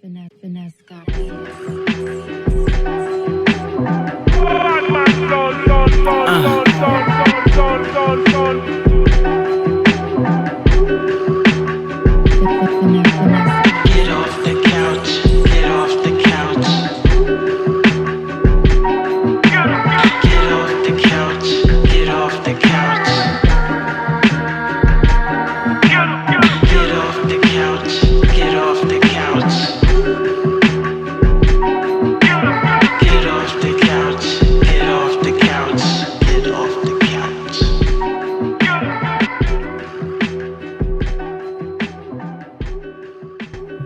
Finesse got Get off the couch, get off the couch. Get off the couch, get off the couch. Get off the couch, get off the couch. Get off the couch, get off the couch, get off the couch.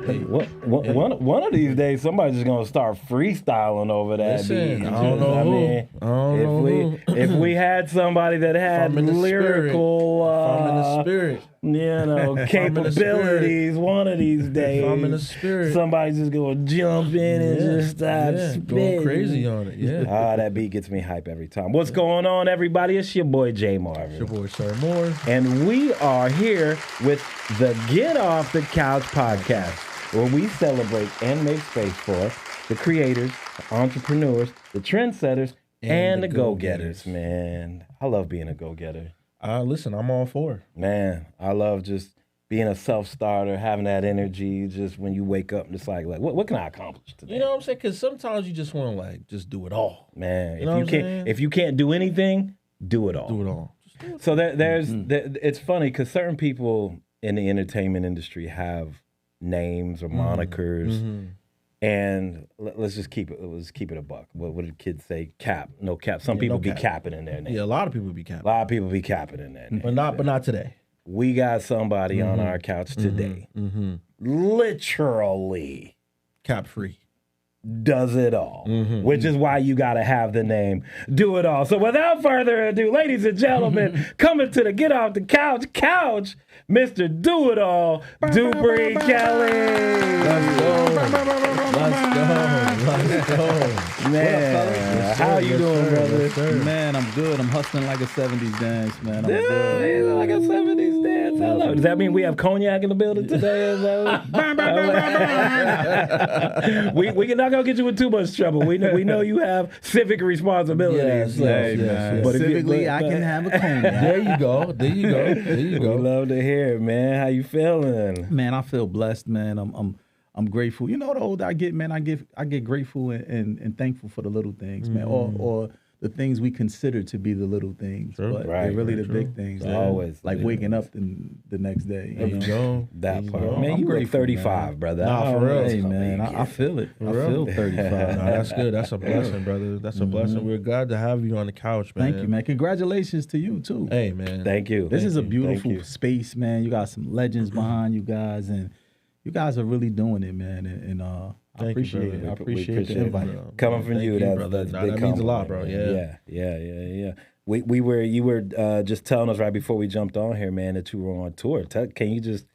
Hey, one of these days, somebody's just gonna start freestyling over that Listen, beat. I don't know who. If we had somebody that had I'm in the lyrical, I'm in the spirit. capabilities, one of these days, I'm in the spirit. somebody's just gonna jump in and just start going spitting. crazy on it. Yeah. That beat gets me hype every time. What's going on, everybody? It's your boy Jay Marvin. Your boy Sir Moore. And we are here with the Get Off the Couch podcast, where we celebrate and make space for the creators, the entrepreneurs, the trendsetters, and the go-getters, man. I love being a go-getter. Listen, I'm all for it. Man, I love just being a self-starter, having that energy, just when you wake up, just like what can I accomplish today? You know what I'm saying? Because sometimes you just want to just do it all. Man, You know what I'm saying? if you can't do anything, do it all. Do it all. Just do it. So it's funny because certain people in the entertainment industry have names or monikers, and let's just keep it. Let's keep it a buck. What did kids say? Cap, no cap. Some people be capping in their name. Yeah, a lot of people be A capping. lot of people be capping in their name. But not today. We got somebody on our couch today, literally Cap free. does it all, which is why you got to have the name Do It All. So without further ado, ladies and gentlemen, coming to the Get Off the Couch, Mr. Doitall Dupre Kelly. Let's go. Man, how you doing, brother? Man, I'm good. I'm hustling like a 70s dance, man. I'm Yeah, good. like a 70s dance. Hello. Does that mean we have cognac in the building today? We're not gonna get you in too much trouble. We know you have civic responsibilities. Yes. But if you- Specifically, I can have a cognac. There you go. We love to hear it, man. How you feeling? Man, I feel blessed, man. I'm grateful. You know, the older I get, man, I get grateful and thankful for the little things, man, or the things we consider to be the little things, but Right, they're really very the big things. man. Always like the waking up the next day. There you go. That There part. you go. Man, I'm you were grateful, 35, man. brother. Nah, for real. Hey, man, I feel it. I feel 35. Nah, that's good. That's a blessing, brother. That's a blessing. We're glad to have you on the couch, man. Thank you, man. Congratulations to you too. Hey, man. Thank you. This is a Thank beautiful you. space, man. You got some legends behind you guys, and you guys are really doing it, man. And I Thank you, appreciate brother. it. I We appreciate the appreciate it, invite. bro. Coming from Thank you, you, that's brother. big Nah, that means a lot, bro. compliment, yeah. You were just telling us right before we jumped on here, man, that you were on tour. Can you just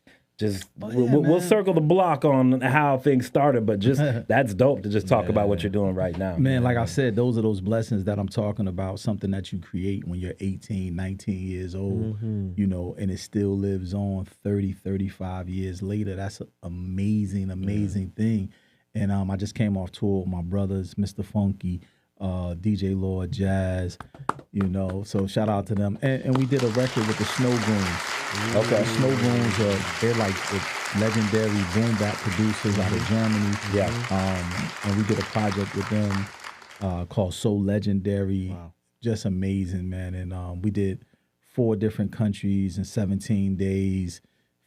we'll man. circle the block on how things started, but just that's dope to just talk about what you're doing right now. Man, like I said, those are those blessings that I'm talking about, something that you create when you're 18, 19 years old, you know, and it still lives on 30, 35 years later. That's an amazing thing. And I just came off tour with my brothers, Mr. Funky, DJ Lord, Jazz, you know, so shout out to them. And we did a record with the Snow Goons. Okay. The Snow Goons, they're like the legendary boom bap producers out of Germany. Yeah. And we did a project with them called So Legendary. Wow. Just amazing, man. And we did 4 different countries in 17 days,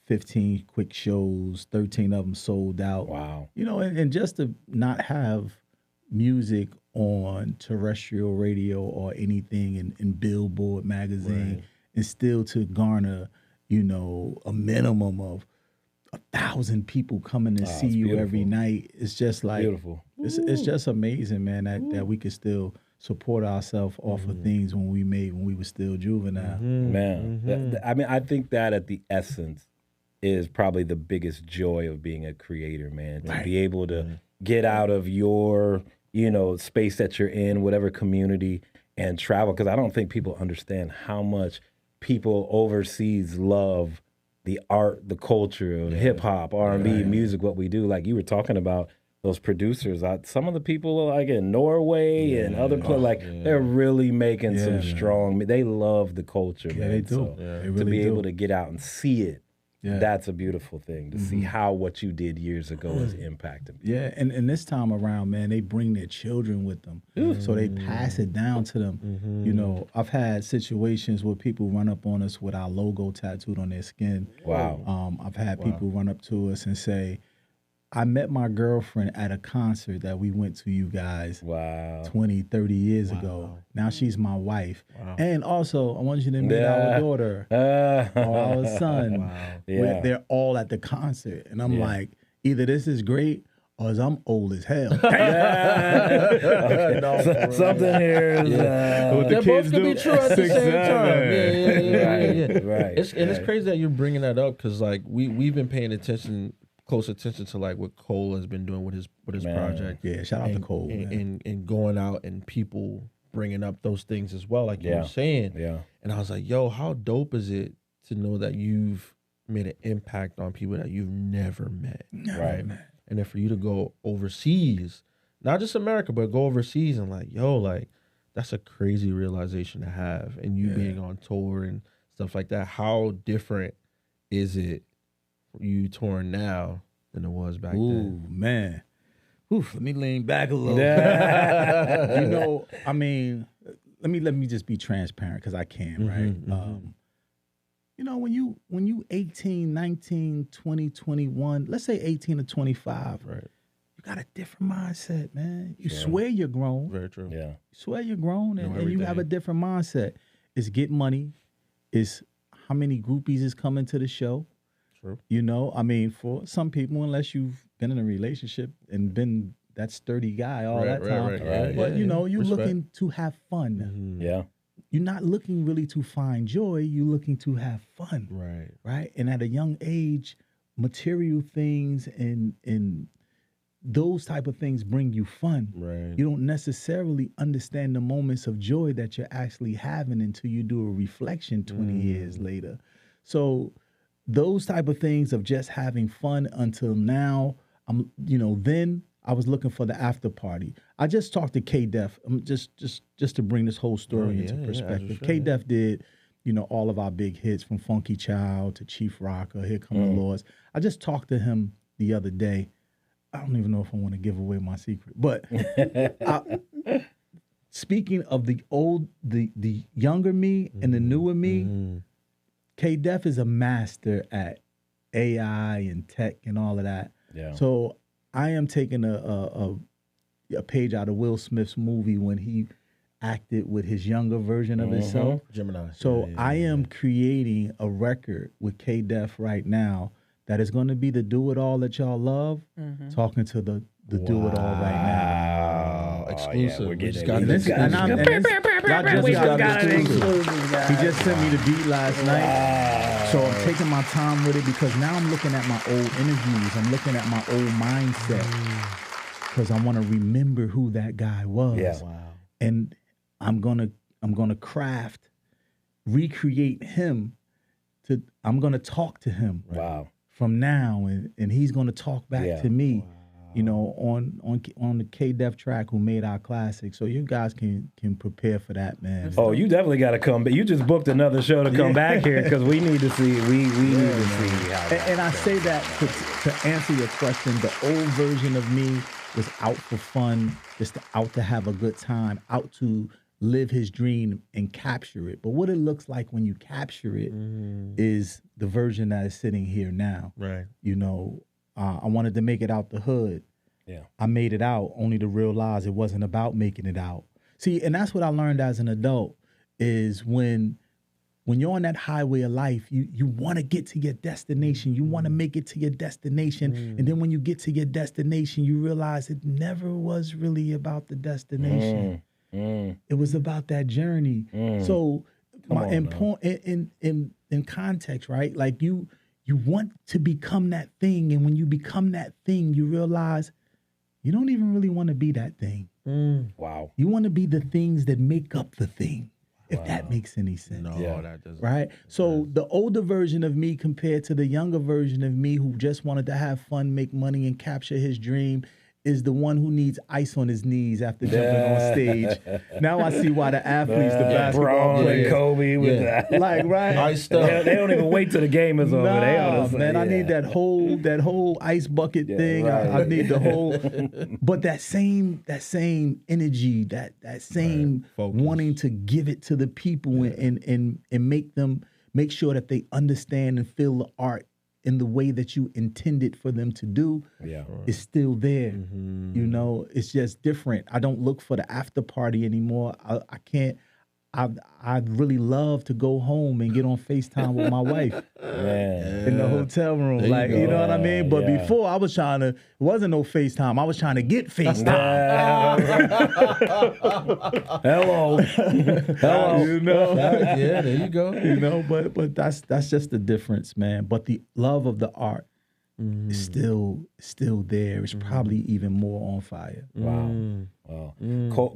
15 quick shows, 13 of them sold out. Wow. You know, and just to not have music on terrestrial radio or anything in Billboard magazine, and still to garner, you know, a minimum of 1,000 people coming to see you every night. It's just like Beautiful. It's just amazing, man, that we could still support ourselves off of things when we were still juvenile. Man, I mean, I think that at the essence is probably the biggest joy of being a creator, man. To be able to get out of your, you know, space that you're in, whatever community, and travel. Because I don't think people understand how much people overseas love the art, the culture of hip hop, R&B, music, what we do. Like you were talking about those producers, some of the people like in Norway and other places, they're really making some strong. They love the culture, man. They do. So They to really be do. able to get out and see it, that's a beautiful thing to see how what you did years ago is impacting. Yeah, and this time around, man, they bring their children with them, so they pass it down to them. You know, I've had situations where people run up on us with our logo tattooed on their skin. Wow. I've had people run up to us and say, I met my girlfriend at a concert that we went to, you guys, 20, 30 years ago. Now she's my wife. And also, I want you to meet our daughter or our son. They're all at the concert. And I'm like, either this is great or I'm old as hell. Something here is... what the They kids both can do be true at the 6, same 7. time. Yeah. Right. It's crazy that you're bringing that up because like we've been paying close attention to like what Cole has been doing with his project. Yeah, shout out to Cole. And going out and people bringing up those things as well, like you were saying. Yeah. And I was like, yo, how dope is it to know that you've made an impact on people that you've never met, right? And then for you to go overseas, not just America, but go overseas and like, yo, like that's a crazy realization to have. And you being on tour and stuff like that, how different is it for you touring now than it was back then? Man. Let me lean back a little. You know, I mean, let me just be transparent because I can, right? You know, when you 18, 19, 20, 21, let's say 18 to 25, Right. you got a different mindset, man. You swear you're grown. Very true. Yeah. You swear you're grown and you everything. have a different mindset. It's get money. It's how many groupies is coming to the show. True. You know, I mean, for some people, unless you've been in a relationship and been that sturdy guy all that time. Right. But, Yeah, you know, yeah. you're Respect. looking to have fun. Yeah. You're not looking really to find joy. You're looking to have fun. Right. Right. And at a young age, material things and those type of things bring you fun. Right. You don't necessarily understand the moments of joy that you're actually having until you do a reflection 20 years later. So those type of things of just having fun until now, then I was looking for the after party. I just talked to K-Def, just to bring this whole story into perspective. K-Def did, all of our big hits from Funky Child to Chief Rocker, Here Come the Lords. I just talked to him the other day. I don't even know if I want to give away my secret, but speaking of the younger me and the newer me, K-Def is a master at AI and tech and all of that. Yeah. So I am taking a page out of Will Smith's movie when he acted with his younger version of himself. Gemini. So I am creating a record with K-Def right now that is going to be the do-it-all that y'all love, talking to the do-it-all right now. Wow. Exclusive. we're We just getting got it. this. Y'all just got an exclusive. He just sent me the beat last night. So I'm taking my time with it because now I'm looking at my old interviews. I'm looking at my old mindset because I want to remember who that guy was. Yeah. And I'm gonna recreate him. I'm gonna talk to him. Wow. From now, and he's gonna talk back to me. On the K-Def track who made our classic. So you guys can prepare for that, man. Oh, you definitely got to come back. You just booked another show to come back here because we need to see. We need to see how. And I say that to answer your question. The old version of me was out for fun, just out to have a good time, out to live his dream and capture it. But what it looks like when you capture it is the version that is sitting here now. Right. I wanted to make it out the hood. Yeah. I made it out only to realize it wasn't about making it out. See, and that's what I learned as an adult is when you're on that highway of life, you want to get to your destination. You want to make it to your destination. And then when you get to your destination, you realize it never was really about the destination. It was about that journey. So in context, right? Like you want to become that thing, and when you become that thing, you realize you don't even really want to be that thing. Wow. You want to be the things that make up the thing. If that makes any sense. No, Yeah. that doesn't. Right? So the older version of me compared to the younger version of me who just wanted to have fun, make money, and capture his dream is the one who needs ice on his knees after jumping on stage. Now I see why the athletes, the basketball Braun and players, Kobe with Yeah. that. like, right? Ice stuff. They don't even wait till the game is over. They Nah, honestly, man, I yeah. need that whole ice bucket thing. right. I need the whole, but that same energy, that same Focus. wanting to give it to the people and make sure that they understand and feel the art in the way that you intended for them to do is still there. You know, it's just different. I don't look for the after party anymore. I can't. I'd really love to go home and get on FaceTime with my wife Man. in the hotel room. There Like, you you go. know what I mean? But Yeah. before I was trying to, it wasn't no FaceTime. I was trying to get FaceTime. Hello. Hello. You know? Yeah, there you go. You know, but that's just the difference, man. But the love of the art is still there. It's probably even more on fire. Wow. Wow.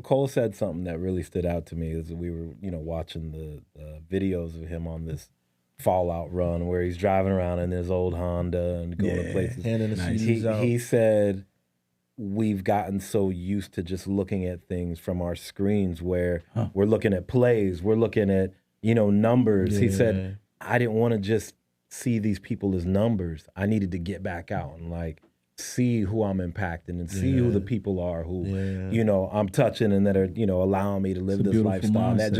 Cole said something that really stood out to me as we were, watching the videos of him on this Fallout run where he's driving around in his old Honda and going to places. Handing the CDs out. He said we've gotten so used to just looking at things from our screens where we're looking at plays, we're looking at, numbers. He said, I didn't want to just see these people as numbers. I needed to get back out and see who I'm impacting and see who the people are who, I'm touching and that are, allowing me to live this beautiful lifestyle. And that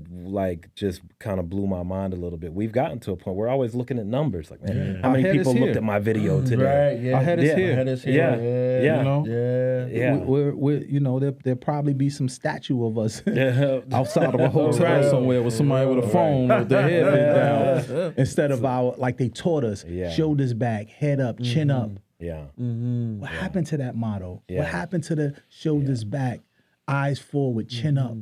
mindset. just kind of blew my mind a little bit. We've gotten to a point where we're always looking at numbers. Like, man, how Our many head is people here. looked at my video today? Right, yeah. Our head is Yeah. here. Head is here. Yeah. Yeah. You know? Yeah. Yeah. We're there'll probably be some statue of us Yeah. outside of a hotel somewhere with somebody with a phone with their head bent down. Instead of like they taught us, Yeah. shoulders back, head up, chin up. Yeah. What happened to that motto? Yeah. What happened to the shoulders back, eyes forward, chin up?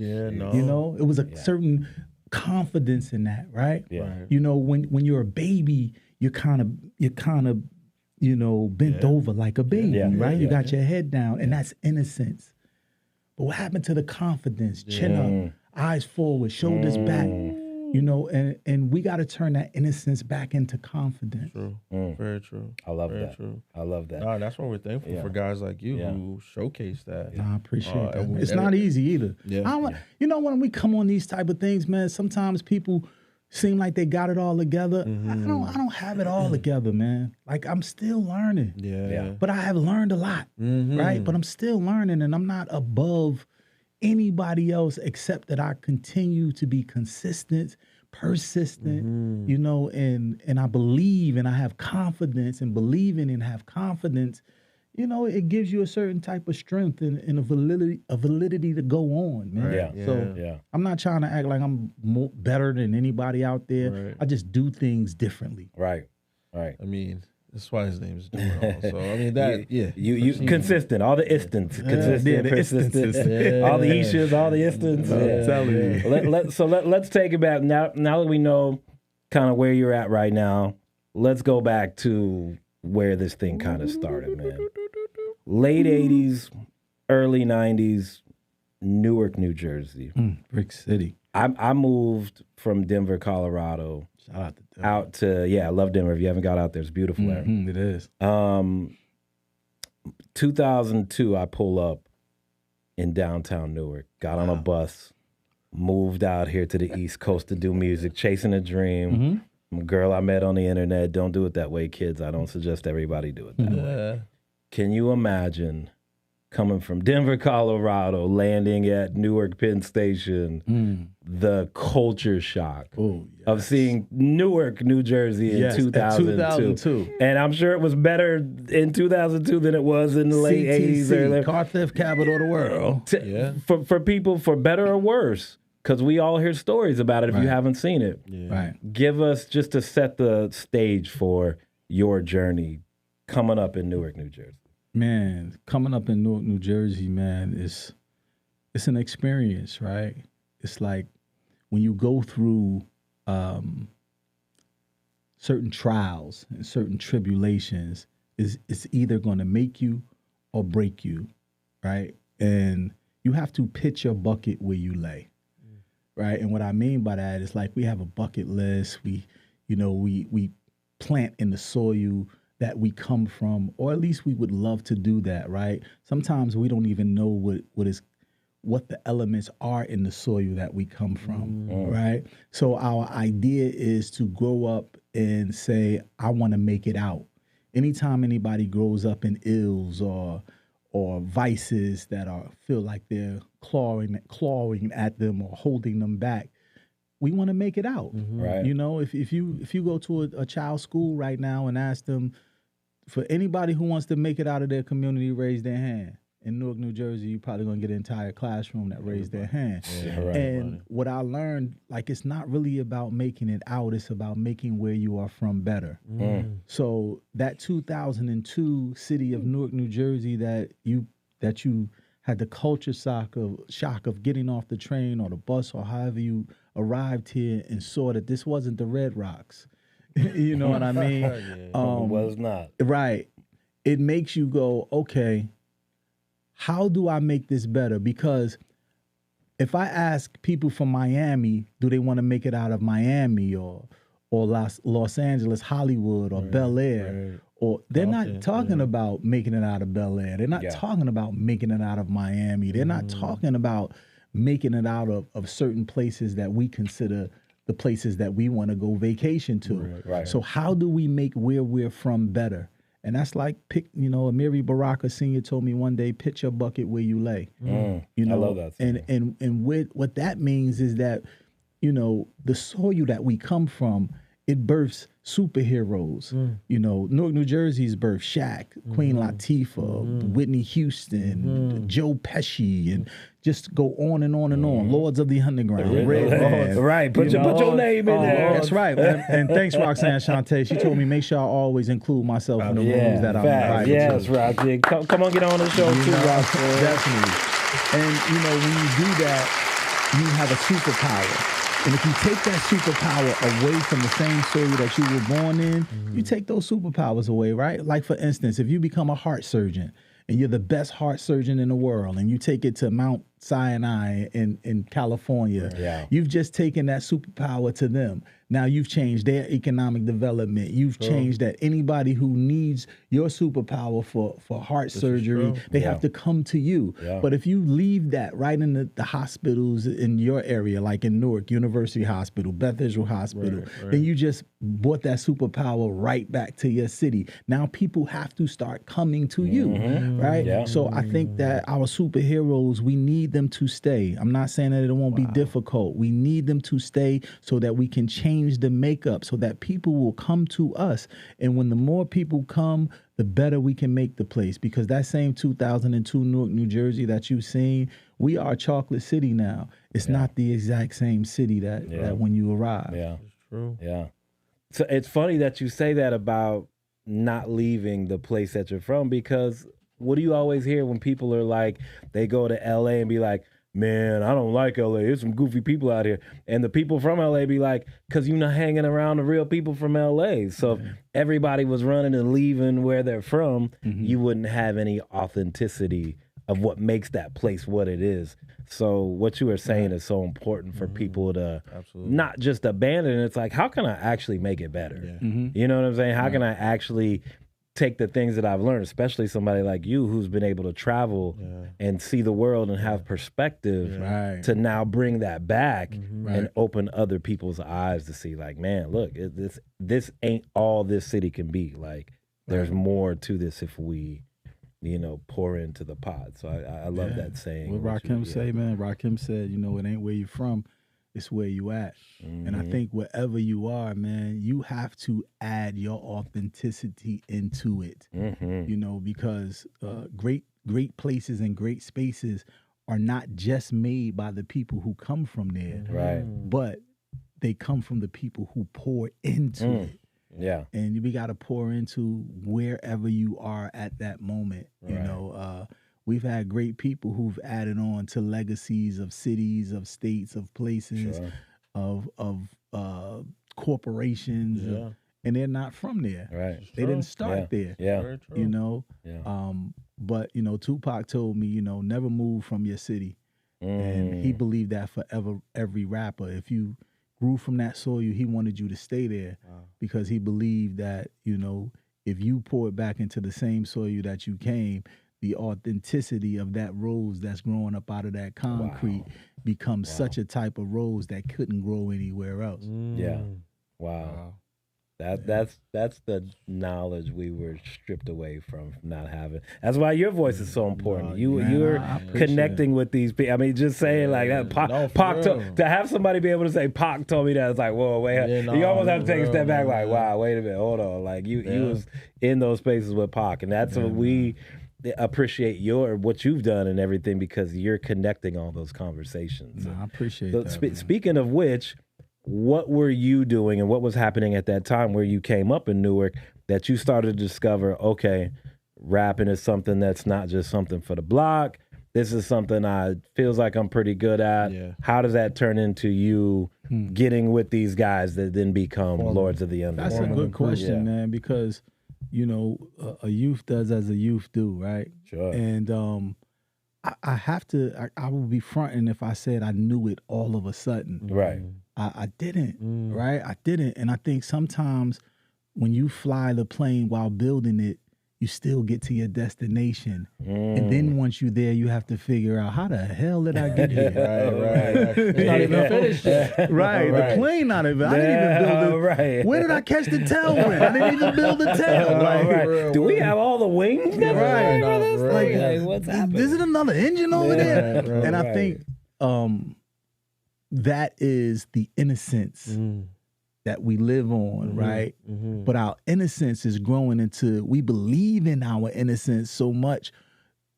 Yeah, no. You know, it was a certain confidence in that, right? Yeah. Right. You know, when you're a baby, you're kind of bent over like a baby, Yeah. right? You Yeah. got your head down, and that's innocence. But what happened to the confidence? Chin up, eyes forward, shoulders back. You know, and we got to turn that innocence back into confidence. True. Very true. I love Very that. True. I love that. No, that's why we're thankful Yeah. for guys like you Yeah. who showcase that. I appreciate that. and Man. It's and not easy either. Yeah. I don't, you know, when we come on these type of things, man, sometimes people seem like they got it all together. I don't have it all together, man. Like I'm still learning. Yeah. But I have learned a lot, right? But I'm still learning, and I'm not above anybody else except that I continue to be consistent, persistent, you know, and I believe and I have confidence and believing and have confidence. You know, it gives you a certain type of strength and a validity to go on, man. Yeah. So Yeah. I'm not trying to act like I'm better than anybody out there. Right. I just do things differently. Right. Right. I mean, that's why his name is Doitall. So I mean that. Yeah. You consistent, all the instants, consistent, Yeah, the persistent, instances. all the issues, all the instants. I'm telling you. Let's take it back now. Now that we know kind of where you're at right now, let's go back to where this thing kind of started, man. Late '80s, early '90s, Newark, New Jersey. Brick City. I moved from Denver, Colorado, Shout out to Denver. out to I love Denver. If you haven't got out there, it's beautiful there. It is. 2002, I pull up in downtown Newark, got on a bus, moved out here to the East Coast to do music, chasing a dream. A girl I met on the internet. Don't do it that way, kids. I don't suggest everybody do it that way. Yeah. Can you imagine coming from Denver, Colorado, landing at Newark Penn Station, the culture shock of seeing Newark, New Jersey in Yes, in 2002. And I'm sure it was better in 2002 than it was in the late 80s. CTC, car theft capital of the world. Yeah. For people, for better or worse, because we all hear stories about it if you haven't seen it. Right. Give us, just to set the stage for your journey coming up in Newark, New Jersey. Man, coming up in Newark, New Jersey, man, it's an experience, right? It's like when you go through certain trials and certain tribulations, it's either going to make you or break you, right? And you have to pitch your bucket where you lay. right? And what I mean by that is like we have a bucket list. We plant in the soil that we come from, or at least we would love to do that, right? Sometimes we don't even know what the elements are in the soil that we come from, right? So our idea is to grow up and say, I want to make it out. Anytime anybody grows up in ills or vices that feel like they're clawing at them or holding them back, we want to make it out. Right. You know, if you go to a child's school right now and ask them, for anybody who wants to make it out of their community, raise their hand. In Newark, New Jersey, you're probably going to get an entire classroom that raised their hand. Yeah, right. And what I learned, like, it's not really about making it out. It's about making where you are from better. So that 2002 city of Newark, New Jersey, that you had the culture shock of getting off the train or the bus or however you arrived here and saw that this wasn't the Red Rocks. You know what I mean? It was not. Right. It makes you go, okay, how do I make this better? Because if I ask people from Miami, do they want to make it out of Miami or Los Angeles, Hollywood, or Bel Air? Or they're not talking about making it out of Bel Air. They're not talking about making it out of Miami. They're not talking about making it out of certain places that we consider the places that we want to go vacation to. Right. So how do we make where we're from better? And that's like, Amiri Baraka Sr. told me one day, pitch your bucket where you lay. You know, I love that. And what that means is that, the soil that we come from, it births superheroes. Newark, New Jersey's birthed Shaq, Queen Latifah, Whitney Houston, Joe Pesci, and just go on and on and on. Lords of the Underground, Redman. Right, put your name in there. That's right. And thanks, Roxanne Shante. She told me make sure I always include myself in the rooms that I'm invited to. Yes, Roxanne. Come on, get on the show too, Roxanne. Definitely. And when you do that, you have a superpower. And if you take that superpower away from the same soil that you were born in, you take those superpowers away, right? Like, for instance, if you become a heart surgeon and you're the best heart surgeon in the world and you take it to Mount Sinai in California, you've just taken that superpower to them. Now you've changed their economic development. You've changed that anybody who needs your superpower for heart surgery, they have to come to you. But if you leave that right in the hospitals in your area, like in Newark, University Hospital, Beth Israel Hospital, then you just brought that superpower right back to your city. Now people have to start coming to you, right? So I think that our superheroes, we need them to stay. I'm not saying that it won't be difficult. We need them to stay so that we can change the makeup, so that people will come to us. And when the more people come, the better we can make the place. Because that same 2002 Newark, New Jersey that you've seen, we are a chocolate city now. It's not the exact same city that when you arrive. Yeah, it's true. Yeah. So it's funny that you say that about not leaving the place that you're from, because what do you always hear when people are like, they go to LA and be like, man, I don't like LA. There's some goofy people out here. And the people from LA be like, because you're not hanging around the real people from LA. So if everybody was running and leaving where they're from, you wouldn't have any authenticity of what makes that place what it is. So what you were saying is so important for people to not just abandon it. It's like, how can I actually make it better? You know what I'm saying? How can I actually take the things that I've learned, especially somebody like you who's been able to travel and see the world and have perspective to now bring that back and open other people's eyes to see, like, man, look, this ain't all this city can be. Like, there's more to this if we, pour into the pot. So I love that saying. What Rakim say, man? Rakim said, it ain't where you from, it's where you at. And I think wherever you are, man, you have to add your authenticity into it. Because great places and great spaces are not just made by the people who come from there, but they come from the people who pour into it. Yeah. And we got to pour into wherever you are at that moment. We've had great people who've added on to legacies of cities, of states, of places, of corporations, and they're not from there. Right. They didn't start there. Yeah. But Tupac told me, never move from your city. And he believed that forever, every rapper, if you grew from that soil, he wanted you to stay there because he believed that, if you pour it back into the same soil that you came, the authenticity of that rose that's growing up out of that concrete becomes such a type of rose that couldn't grow anywhere else. Yeah. Wow. That's the knowledge we were stripped away from not having. That's why your voice is so important. You're connecting with these people. I mean, just saying like that. Pac to have somebody be able to say Pac told me that, it's like, whoa, wait. You almost have to take a step back, like, wow, wait a minute, hold on. Like you was in those spaces with Pac, and that's what we appreciate what you've done and everything, because you're connecting all those conversations. I appreciate that. Speaking of which, what were you doing and what was happening at that time where you came up in Newark that you started to discover, okay, rapping is something that's not just something for the block. This is something feels like I'm pretty good at. Yeah. How does that turn into you getting with these guys that then become Lords of the Underground? That's a good question, man, because, a youth does as a youth do, right? Sure. And I have to, I will be fronting if I said I knew it all of a sudden. Right. I didn't, right? I didn't. And I think sometimes when you fly the plane while building it, you still get to your destination. And then once you're there, you have to figure out, how the hell did I get here? Right. It's not even finished yet. Right. The plane not even, I didn't even build it. Right. Where did I catch the tailwind? I didn't even build the tail. Right. Do we have all the wings? Right. Like, what's happening? Is it another engine over there? Right. And I think that is the innocence that we live on, right? But our innocence is growing into, we believe in our innocence so much,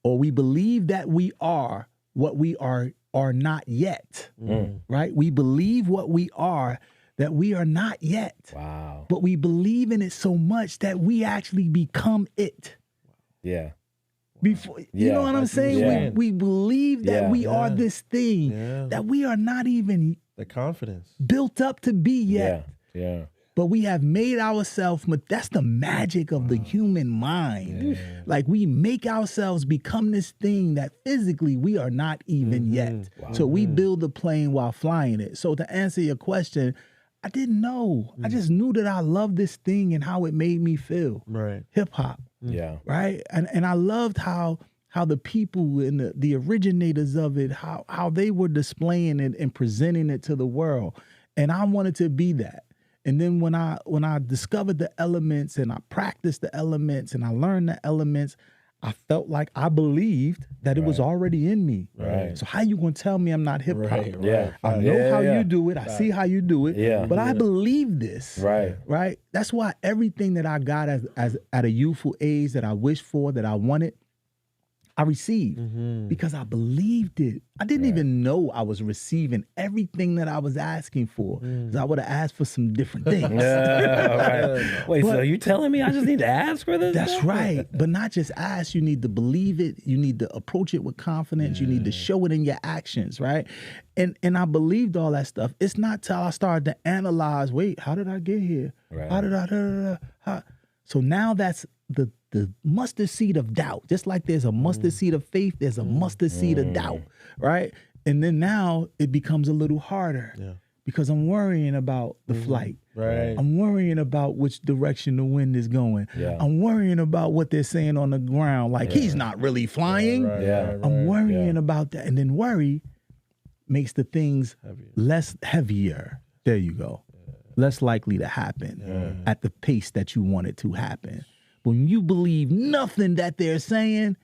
or we believe that we are what we are not yet, right? We believe what we are that we are not yet. Wow. But we believe in it so much that we actually become it. Yeah. Before, you know what I'm saying? Yeah. We believe that we are this thing that we are not even the confidence built up to be yet. Yeah. But we have made ourselves, that's the magic of the human mind. Like we make ourselves become this thing that physically we are not even yet. Wow. So we build the plane while flying it. So to answer your question, I didn't know. I just knew that I loved this thing and how it made me feel. Right. Hip hop. Yeah. Right. And I loved how the people and the originators of it, how they were displaying it and presenting it to the world. And I wanted to be that. And then when I discovered the elements and I practiced the elements and I learned the elements, I felt like I believed that it was already in me. Right. So how you gonna tell me I'm not hip hop? Right. Yeah. I know how you do it. I see how you do it. Yeah. But I believe this. Right. Right. That's why everything that I got as at a youthful age that I wished for, that I wanted, I received because I believed it. I didn't even know I was receiving everything that I was asking for, because I would have asked for some different things. Right. Wait, so you telling me I just need to ask for this? That's right. But not just ask, you need to believe it. You need to approach it with confidence. You need to show it in your actions, right? And I believed all that stuff. It's not till I started to analyze, wait, how did I get here? Right. How did I, So now that's the mustard seed of doubt. Just like there's a mustard seed of faith, there's a mustard seed of doubt, right? And then now it becomes a little harder because I'm worrying about the flight. Right. I'm worrying about which direction the wind is going. Yeah. I'm worrying about what they're saying on the ground. Like he's not really flying. I'm worrying about that. And then worry makes the things less heavier. There you go. Less likely to happen at the pace that you want it to happen. When you believe nothing that they're saying,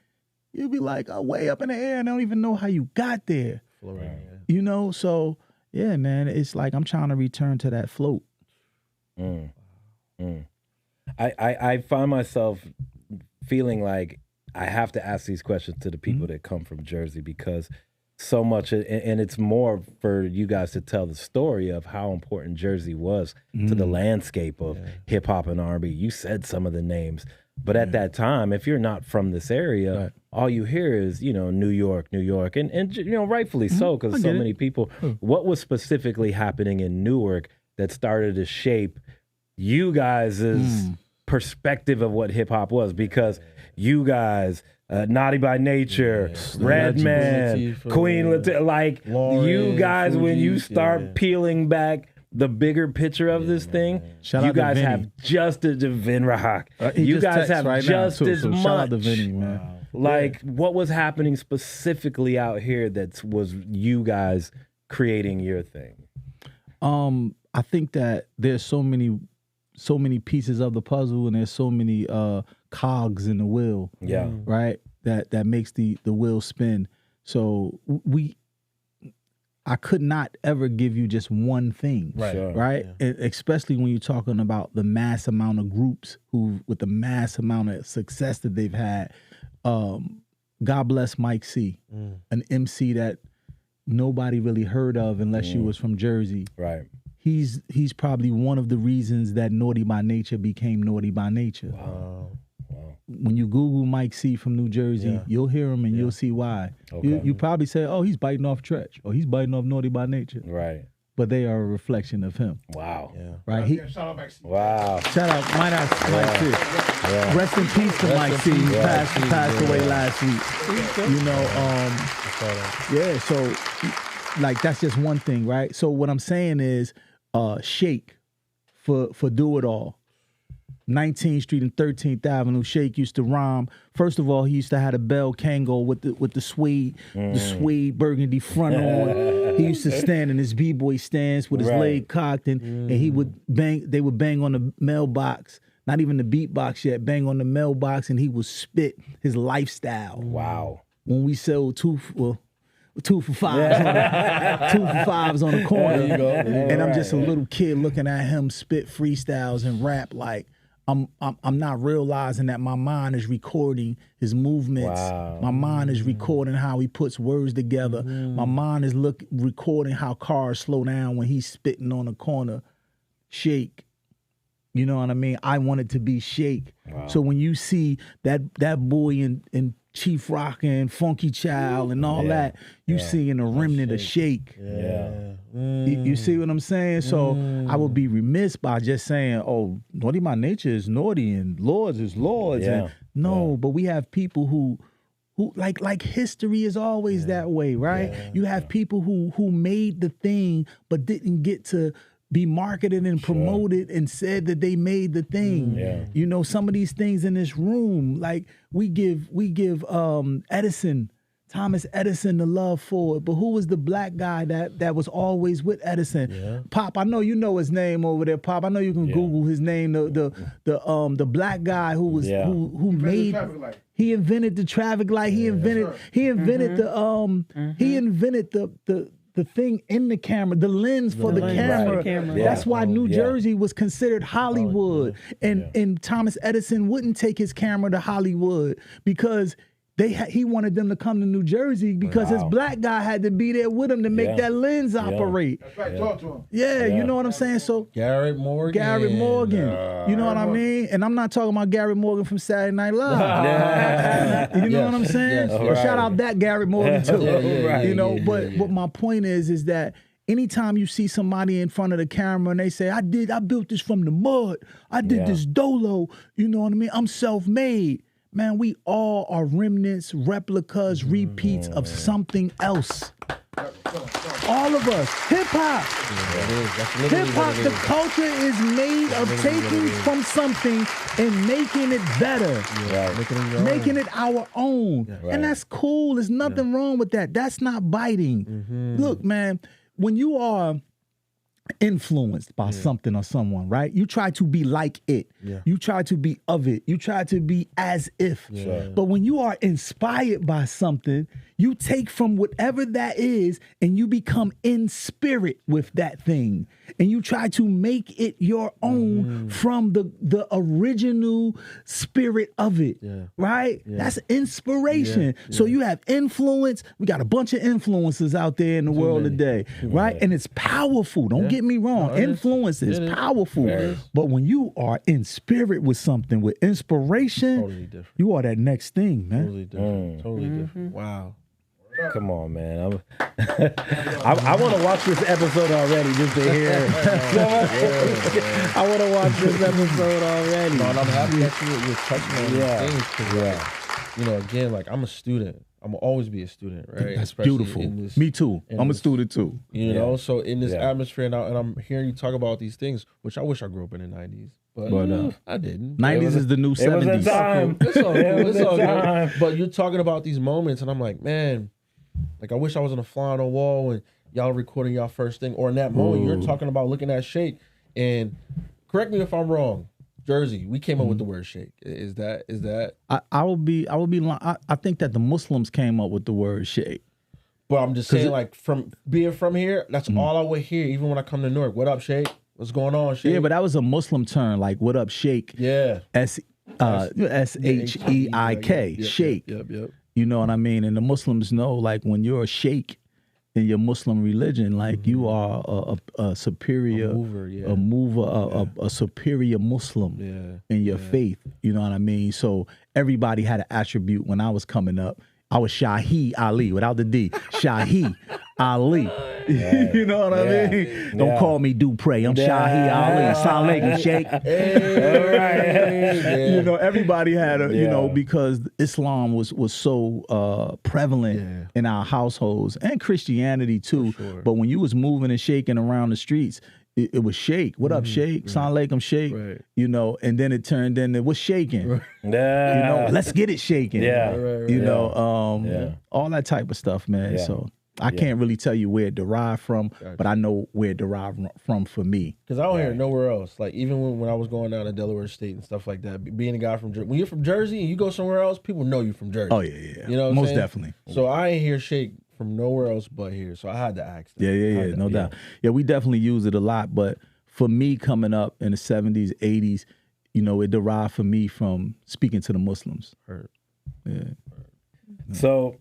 you'll be like, oh, way up in the air, and I don't even know how you got there. Right. You know, so yeah, man, it's like I'm trying to return to that float. I find myself feeling like I have to ask these questions to the people that come from Jersey, because so much, and it's more for you guys to tell the story of how important Jersey was to the landscape of hip hop and R&B. You said some of the names, but at that time, if you're not from this area, all you hear is, New York, and rightfully so, because so many people. What was specifically happening in Newark that started to shape you guys' perspective of what hip hop was? Because you guys Naughty by Nature, Yeah. Redman, Latifah, Queen Latifah. Like Lauren, you guys, when you Fugees, start yeah. peeling back the bigger picture of this thing, Shout you out to guys Vinny. have just as Vin Rahak. He You just guys texted have right now, just too, as so much. shout out to Vinny, man. Like what was happening specifically out here that was you guys creating your thing? I think that there's so many pieces of the puzzle, and there's so many cogs in the wheel. Yeah. Right. That makes the wheel spin. So I could not ever give you just one thing. Right. Sure. Right. And especially when you're talking about the mass amount of groups who, with the mass amount of success that they've had. God bless Mike C, an MC that nobody really heard of unless you was from Jersey. Right. He's probably one of the reasons that Naughty by Nature became Naughty by Nature. Wow. When you Google Mike C from New Jersey, you'll hear him and you'll see why. Okay. You probably say, oh, he's biting off Tretch, or he's biting off Naughty by Nature. Right. But they are a reflection of him. Wow. Yeah. Right? Wow. Shout out, Mike C. Yeah. Rest in peace to Mike C. He passed away last week. You know, yeah, so like that's just one thing, right? So what I'm saying is Shake for Do It All. 19th Street and 13th Avenue. Shake used to rhyme. First of all, he used to have a Bell Kango with the suede burgundy front on. He used to stand in his b-boy stance with his leg cocked, and he would bang. They would bang on the mailbox. Not even the beatbox yet. Bang on the mailbox, and he would spit his lifestyle. Wow. When we sold 2 for 5s, 2 for 5s on the corner, There you go. and I'm just a little kid looking at him spit freestyles and rap like. I'm not realizing that my mind is recording his movements. Wow. My mind is recording how he puts words together. My mind is recording how cars slow down when he's spitting on the corner. Shake. You know what I mean? I want it to be Shake. Wow. So when you see that boy in Chief Rock and Funky Child and all that, you seeing a remnant of Shake. Yeah. You see what I'm saying? So I would be remiss by just saying, oh, Naughty by Nature is naughty and Lords is Lords. Yeah. And but we have people who like history is always that way, right? You have people who made the thing but didn't get to be marketed and promoted and said that they made the thing. You know, some of these things in this room, like we give Thomas Edison the love for it, but who was the black guy that was always with Edison? Pop, I know you know his name over there. Pop, I know you can Google his name. The black guy who was who made. He invented the traffic light. He invented the thing in the camera, the lens for the camera. That's why New Jersey was considered Hollywood. And Thomas Edison wouldn't take his camera to Hollywood because he wanted them to come to New Jersey because his black guy had to be there with him to make that lens operate. That's right, talk to him. You know what I'm saying? So Garrett Morgan. You know what I mean? And I'm not talking about Garrett Morgan from Saturday Night Live. You know what I'm saying? Yes, Well, shout out that Garrett Morgan too. You know, but my point is that anytime you see somebody in front of the camera and they say, I built this from the mud. I did this dolo. You know what I mean? I'm self-made. Man, we all are remnants, replicas, repeats of something else. All of us. Hip-hop. Hip-hop, the culture is made of taking from something and making it better. Making it our own. And that's cool. There's nothing wrong with that. That's not biting. Look, man, when you are influenced by something or someone, right? You try to be like it. You try to be of it. You try to be as if. But when you are inspired by something, you take from whatever that is and you become in spirit with that thing. And you try to make it your own from the original spirit of it. Right? That's inspiration. So you have influence. We got a bunch of influences out there in the world today. Right? And it's powerful. Don't get me wrong. Influence is powerful. But when you are in spirit with something, with inspiration, Totally different. you are that next thing, man. Totally different. Totally different. Wow. Come on, man. I want to watch this episode already just to hear. I want to watch this episode already. No, and I'm happy that you're touching on these things. you know, again, like I'm a student. I'm gonna always be a student, right? That's Especially beautiful. in this- Me too. in I'm a this- student too. You know, so in this Yeah. atmosphere, and I'm hearing you talk about these things, which I wish I grew up in the 90s, but I didn't. 90s is the new It was 70s. a time. It's all cool. It was It's all a time. good. But you're talking about these moments, and I'm like, man, like I wish I was on a fly on the wall when y'all recording y'all first thing, or in that moment you're talking about looking at shake. And correct me if I'm wrong. Jersey, we came up with the word shake. Is that? I will be I think that the Muslims came up with the word shake. But I'm just saying, like from being from here, that's all I would hear. Even when I come to Newark, what up, shake? What's going on, shake? Yeah, but that was a Muslim term, like what up, shake? yeah, SHEIK, shake. Yep. You know what I mean? And the Muslims know, like, when you're a sheikh in your Muslim religion, like you are a superior, A mover, a superior Muslim in your faith. You know what I mean? So everybody had an attribute when I was coming up. I was Shahi Ali without the D. Shahi Ali. You know what I mean? Don't call me Dupré. I'm Shahi Ali. Assalamu alaikum, Sheikh. You know, everybody had a, you know, because Islam was so prevalent in our households and Christianity too. But when you was moving and shaking around the streets, it was shake. What up, shake? Assalamu alaikum, shake. Right. You know, and then it turned into what's shaking. Yeah. You know, let's get it shaking. Yeah. You know, all that type of stuff, man. Yeah. So I can't really tell you where it derived from, but I know where it derived from for me. Because I don't hear it nowhere else. Like even when I was going down to Delaware State and stuff like that, being a guy from Jersey, when you're from Jersey and you go somewhere else, people know you from Jersey. Oh yeah. You know, what I'm most saying? definitely. So I ain't hear shake from nowhere else but here. So I had to ask. Them. Yeah, no doubt. Yeah, we definitely use it a lot. But for me, coming up in the 70s, 80s, you know, it derived for me from speaking to the Muslims. Heard. Yeah. So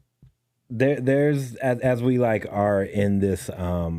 there's as we like are in this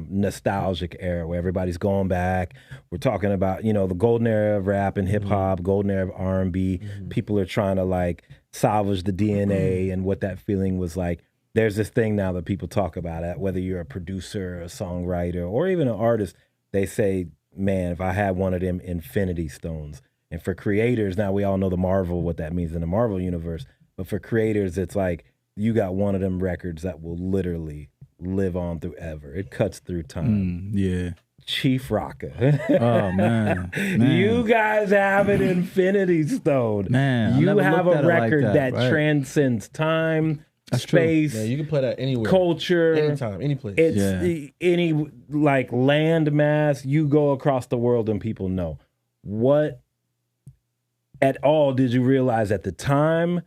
nostalgic era where everybody's going back. We're talking about, you know, the golden era of rap and hip hop, golden era of R&B. People are trying to like salvage the DNA and what that feeling was like. There's this thing now that people talk about it, whether you're a producer, a songwriter, or even an artist, they say, man, if I had one of them Infinity Stones. And for creators, now we all know the Marvel, what that means in the Marvel universe. But for creators, it's like you got one of them records that will literally live on through ever. It cuts through time. Yeah. Chief Rocker. Oh, man. You guys have an Infinity Stone. Man, I you never have looked a at it like record that, that right. transcends time, That's true. space, Yeah, you can play that anywhere, culture, anytime, any place. It's any like land mass. You go across the world and people know. What at all did you realize at the time?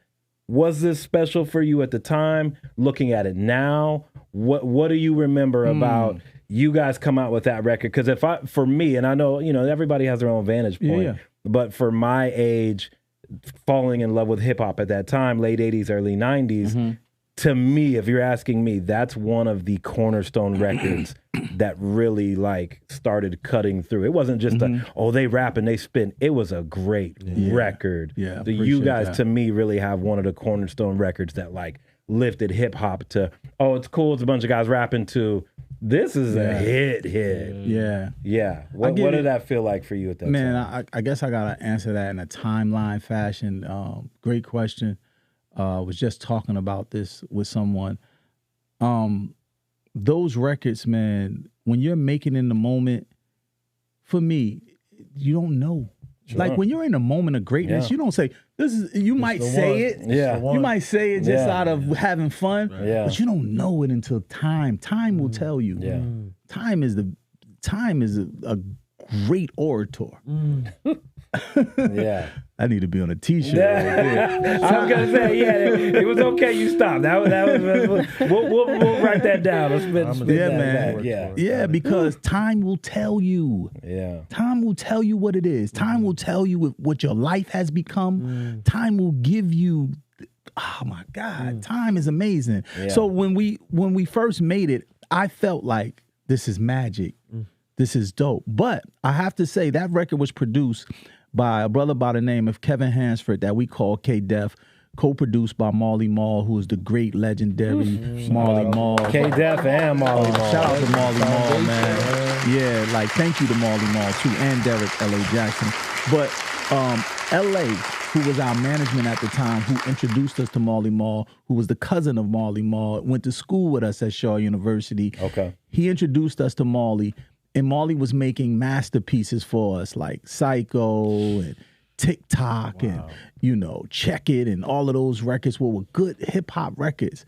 Was this special for you at the time? Looking at it now, what do you remember about you guys come out with that record? Because for me, and I know, you know, everybody has their own vantage point, but for my age, falling in love with hip hop at that time, late 80s, early 90s, to me, if you're asking me, that's one of the cornerstone records that really like started cutting through. It wasn't just they rap and they spin. It was a great record. Yeah, So you guys, that. to me, really have one of the cornerstone records that like lifted hip hop to, it's cool, it's a bunch of guys rapping, to this is a hit. Yeah. What did that feel like for you at that time? Man, I guess I gotta answer that in a timeline fashion. Great question. Was just talking about this with someone. Those records, man, when you're making in the moment, for me, you don't know. Sure. Like when you're in a moment of greatness, you don't say this is. You might say it. Yeah. You might say it just out of having fun. Yeah. But you don't know it until time. Time will tell you. Yeah. Time is a great orator. Yeah. I need to be on a T-shirt. I was gonna say, it was okay. You stopped. That was we'll write that down. Let's spin Yeah, that man. back. Yeah, because time will tell you. Yeah. Time will tell you what it is. Time will tell you what your life has become. Time will give you. Oh my God, time is amazing. Yeah. So when we first made it, I felt like this is magic. This is dope. But I have to say that record was produced by a brother by the name of Kevin Hansford that we call K-Def, co-produced by Marley Marl, who is the great legendary Marley Marl. K-Def and Marley Marl. Shout out to Marley Marl, man. Yeah, like thank you to Marley Marl too, and Derek L.A. Jackson. But L.A., who was our management at the time, who introduced us to Marley Marl, who was the cousin of Marley Marl, went to school with us at Shaw University. Okay. He introduced us to Marley, and Marley was making masterpieces for us like Psycho and TikTok and, Check It and all of those records were good hip-hop records.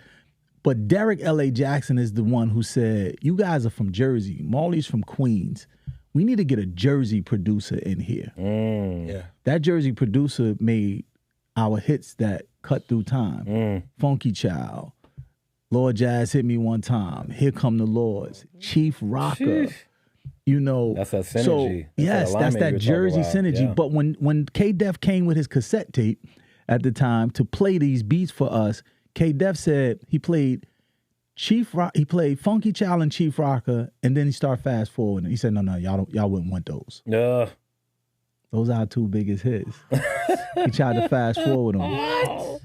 But Derek L.A. Jackson is the one who said, you guys are from Jersey. Marley's from Queens. We need to get a Jersey producer in here. Yeah. That Jersey producer made our hits that cut through time. Funky Child, Lord Jazz Hit Me One Time, Here Come the Lords, Chief Rocker. That's that synergy. So, that's that Jersey synergy. Yeah. But when K-Def came with his cassette tape at the time to play these beats for us, K-Def said he played he played Funky Child and Chief Rocker, and then he started fast forwarding. He said, no, y'all wouldn't want those. Those are our two biggest hits. He tried to fast forward them. What?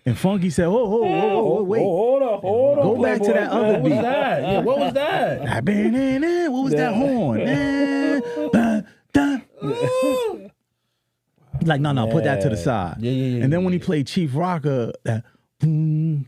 And Funky said, whoa, wait. Hold on. Go back to that other beat. What was that? Yeah, what was that? What was that horn? He's like, no, put that to the side. Yeah. And then when he played Chief Rocker, that I'm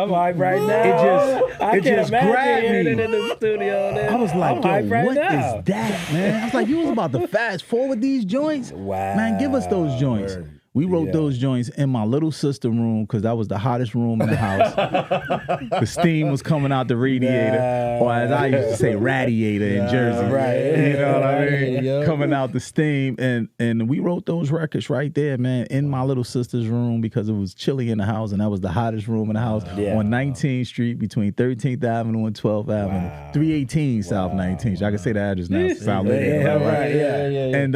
hyped right now. it just grabbed me. It in the studio. I was like, I'm hyped right what now. is that, man? I was like, you was about to fast forward these joints? Wow. Man, give us those joints. We wrote those joints in my little sister room because that was the hottest room in the house. The steam was coming out the radiator, or as I used to say, radiator in Jersey. Right. You know what I mean? Coming out the steam. And we wrote those records right there, man, in my little sister's room because it was chilly in the house, and that was the hottest room in the house on 19th Street between 13th Avenue and 12th Avenue. 318 South 19th Street. I can say the address now. Sound And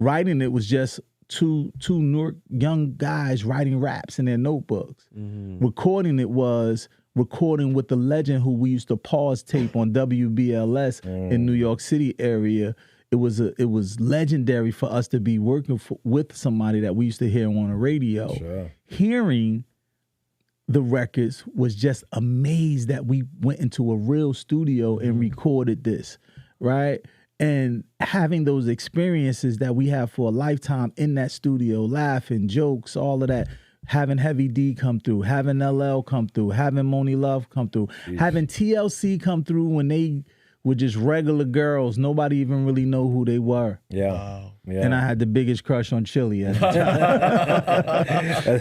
writing it was just two Newark young guys writing raps in their notebooks. Recording it was recording with the legend who we used to pause tape on WBLS in New York City area. It was legendary for us to be working with somebody that we used to hear on the radio. Sure. Hearing the records was just amazed that we went into a real studio and recorded this, right? And having those experiences that we have for a lifetime in that studio, laughing, jokes, all of that, having Heavy D come through, having LL come through, having Moni Love come through, having TLC come through when they were just regular girls. Nobody even really know who they were. Yeah. And I had the biggest crush on Chili at the time.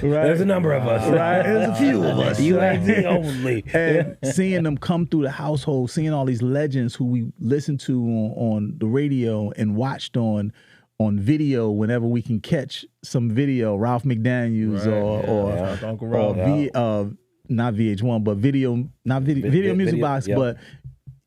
There's a number of us. Right? There's a few of us. You ain't the only. And seeing them come through the household, seeing all these legends who we listened to on the radio and watched on video whenever we can catch some video, Ralph McDaniels or Uncle Ralph. not VH1, but video music box, but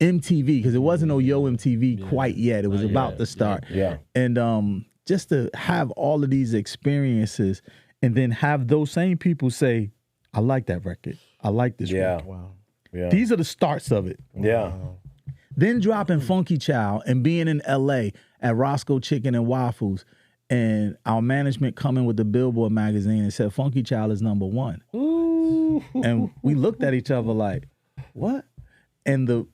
MTV, because it wasn't no Yo MTV quite yet. It was about to start. Yeah. And just to have all of these experiences and then have those same people say, I like that record. I like this record. Wow. Yeah. These are the starts of it. Yeah. Then dropping Funky Child and being in LA at Roscoe Chicken and Waffles, and our management coming with the Billboard magazine and said Funky Child is number one. Ooh. And we looked at each other like, what? And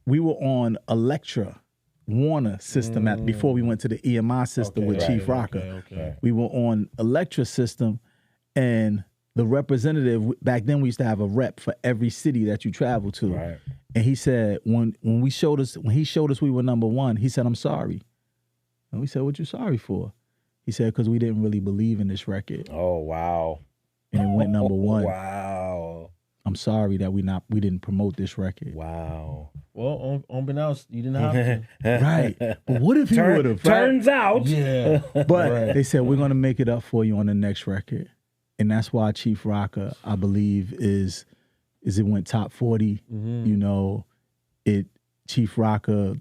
we were on Elektra Warner system before we went to the EMI system with Chief Rocker. Okay. We were on Elektra system, and the representative back then, we used to have a rep for every city that you travel to. Right. And he said when he showed us we were number one, he said, I'm sorry. And we said, what you sorry for? He said, because we didn't really believe in this record. Oh, wow. And it went number one. Wow. I'm sorry that we didn't promote this record. Wow. Well, unbeknownst, you didn't have to. Right. But what if he would have? Turns out. Yeah. But they said, we're going to make it up for you on the next record. And that's why Chief Rocker, I believe, is it went top 40. You know, Chief Rocker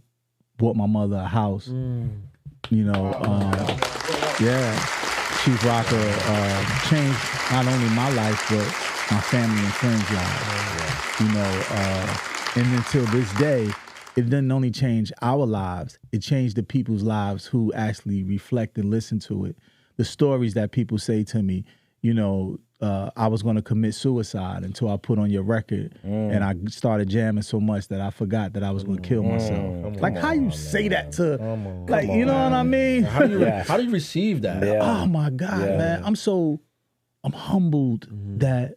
bought my mother a house. You know, Chief Rocker changed not only my life, but my family and friends' lives. You know, and until this day, it didn't only change our lives, it changed the people's lives who actually reflect and listen to it. The stories that people say to me, I was going to commit suicide until I put on your record, and I started jamming so much that I forgot that I was going to kill myself. Like, how you say that to, like, you know what I mean? How do you receive that? Yeah. Oh my God, man! I'm humbled that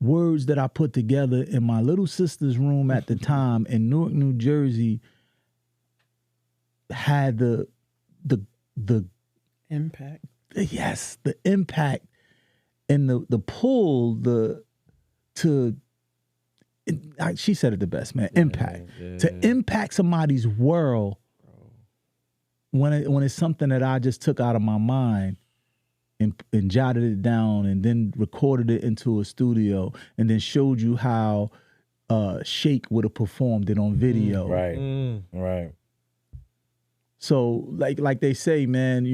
words that I put together in my little sister's room at the time in Newark, New Jersey, had the Impact. Yes, the impact and the pull, she said it the best, man. Impact. To impact somebody's world when it's something that I just took out of my mind and jotted it down and then recorded it into a studio and then showed you how Shake would have performed it on video. Right. So like they say, man,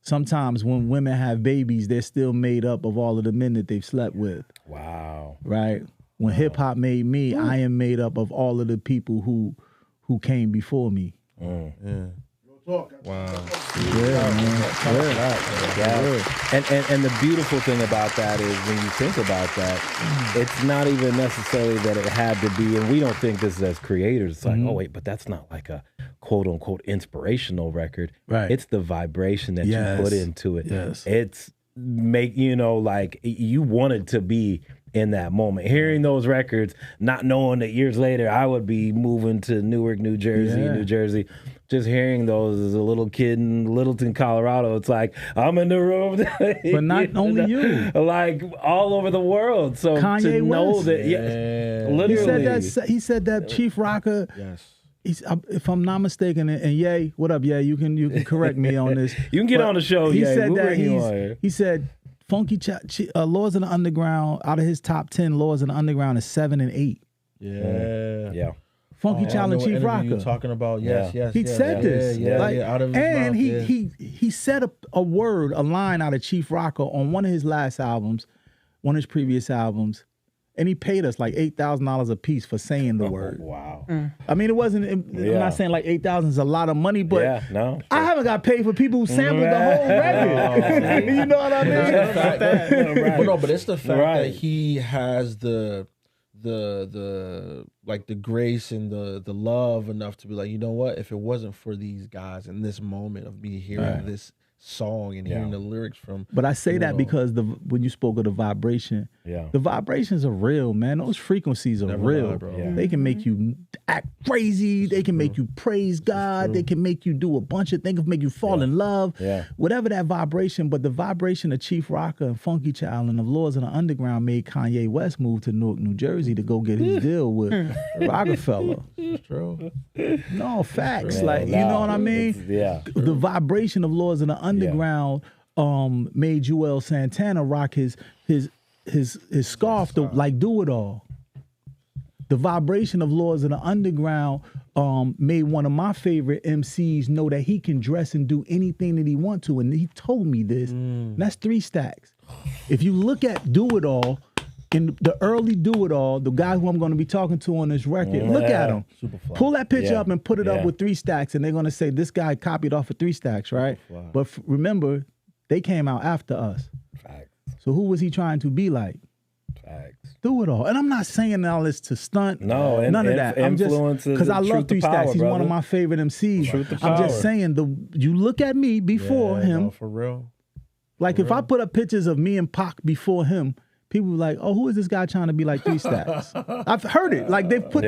sometimes when women have babies, they're still made up of all of the men that they've slept with. Wow. Right? When hip hop made me, I am made up of all of the people who came before me. Wow. Yeah, man. And the beautiful thing about that is when you think about that, it's not even necessarily that it had to be, and we don't think this as creators. It's like, oh wait, but that's not like a quote unquote inspirational record. Right. It's the vibration that you put into it. Yes. It's like you wanted to be in that moment. Hearing those records, not knowing that years later I would be moving to Newark, New Jersey. Just hearing those as a little kid in Littleton, Colorado, it's like, I'm in the room. But not only you. Like, all over the world. So Kanye to know West. that, literally. He said that Chief Rocker. Yes. If I'm not mistaken, and Ye, what up, Ye? You can correct me on this. You can get on the show, He Ye. said We'll that bring you on here. he said Funky Laws in the Underground, out of his top 10, Laws in the Underground is 7 and 8. Yeah. Funky Child and Chief Rocker. You talking about? Yes. He said this. Out of his and mouth, he said a line out of Chief Rocker on one of his last albums, one of his previous albums, and he paid us like $8,000 a piece for saying the word. Wow. I mean, it wasn't. I'm not saying like $8,000 is a lot of money, but I haven't got paid for people who sampled the whole record. You know what I mean? But it's the fact that he has the like the grace and the love enough to be like, you know what, if it wasn't for these guys in this moment of me hearing this song and hearing the lyrics from, but I say that because when you spoke of the vibration, the vibrations are real, man. Those frequencies are real. They can make you act crazy. They can make you praise God. They can make you do a bunch of things. They can make you fall in love. Whatever that vibration. But the vibration of Chief Rocker and Funky Child and of Laws in the Underground made Kanye West move to Newark, New Jersey to go get his deal with Rockefeller. True. No, facts. Like, you know what I mean? The vibration of Laws in the Underground made Joel Santana rock his scarf to like Do It All. The vibration of Laws in the Underground made one of my favorite MCs know that he can dress and do anything that he wants to, and he told me this. And that's 3 Stacks. If you look at Do It All, in the early Do It All, the guy who I'm going to be talking to on this record, look at him. Pull that picture up and put it up with 3 Stacks, and they're going to say this guy copied off of 3 Stacks, right? But remember, they came out after us. Facts. So who was he trying to be like? Facts. Do It All. And I'm not saying all this to stunt. No, none of that. I'm just because I love 3 Stacks. He's one of my favorite MCs. I'm just saying, you look at me before him. No, for real. Like if I put up pictures of me and Pac before him, people were like, "Oh, who is this guy trying to be like 3 Stacks?" I've heard it. Like they've put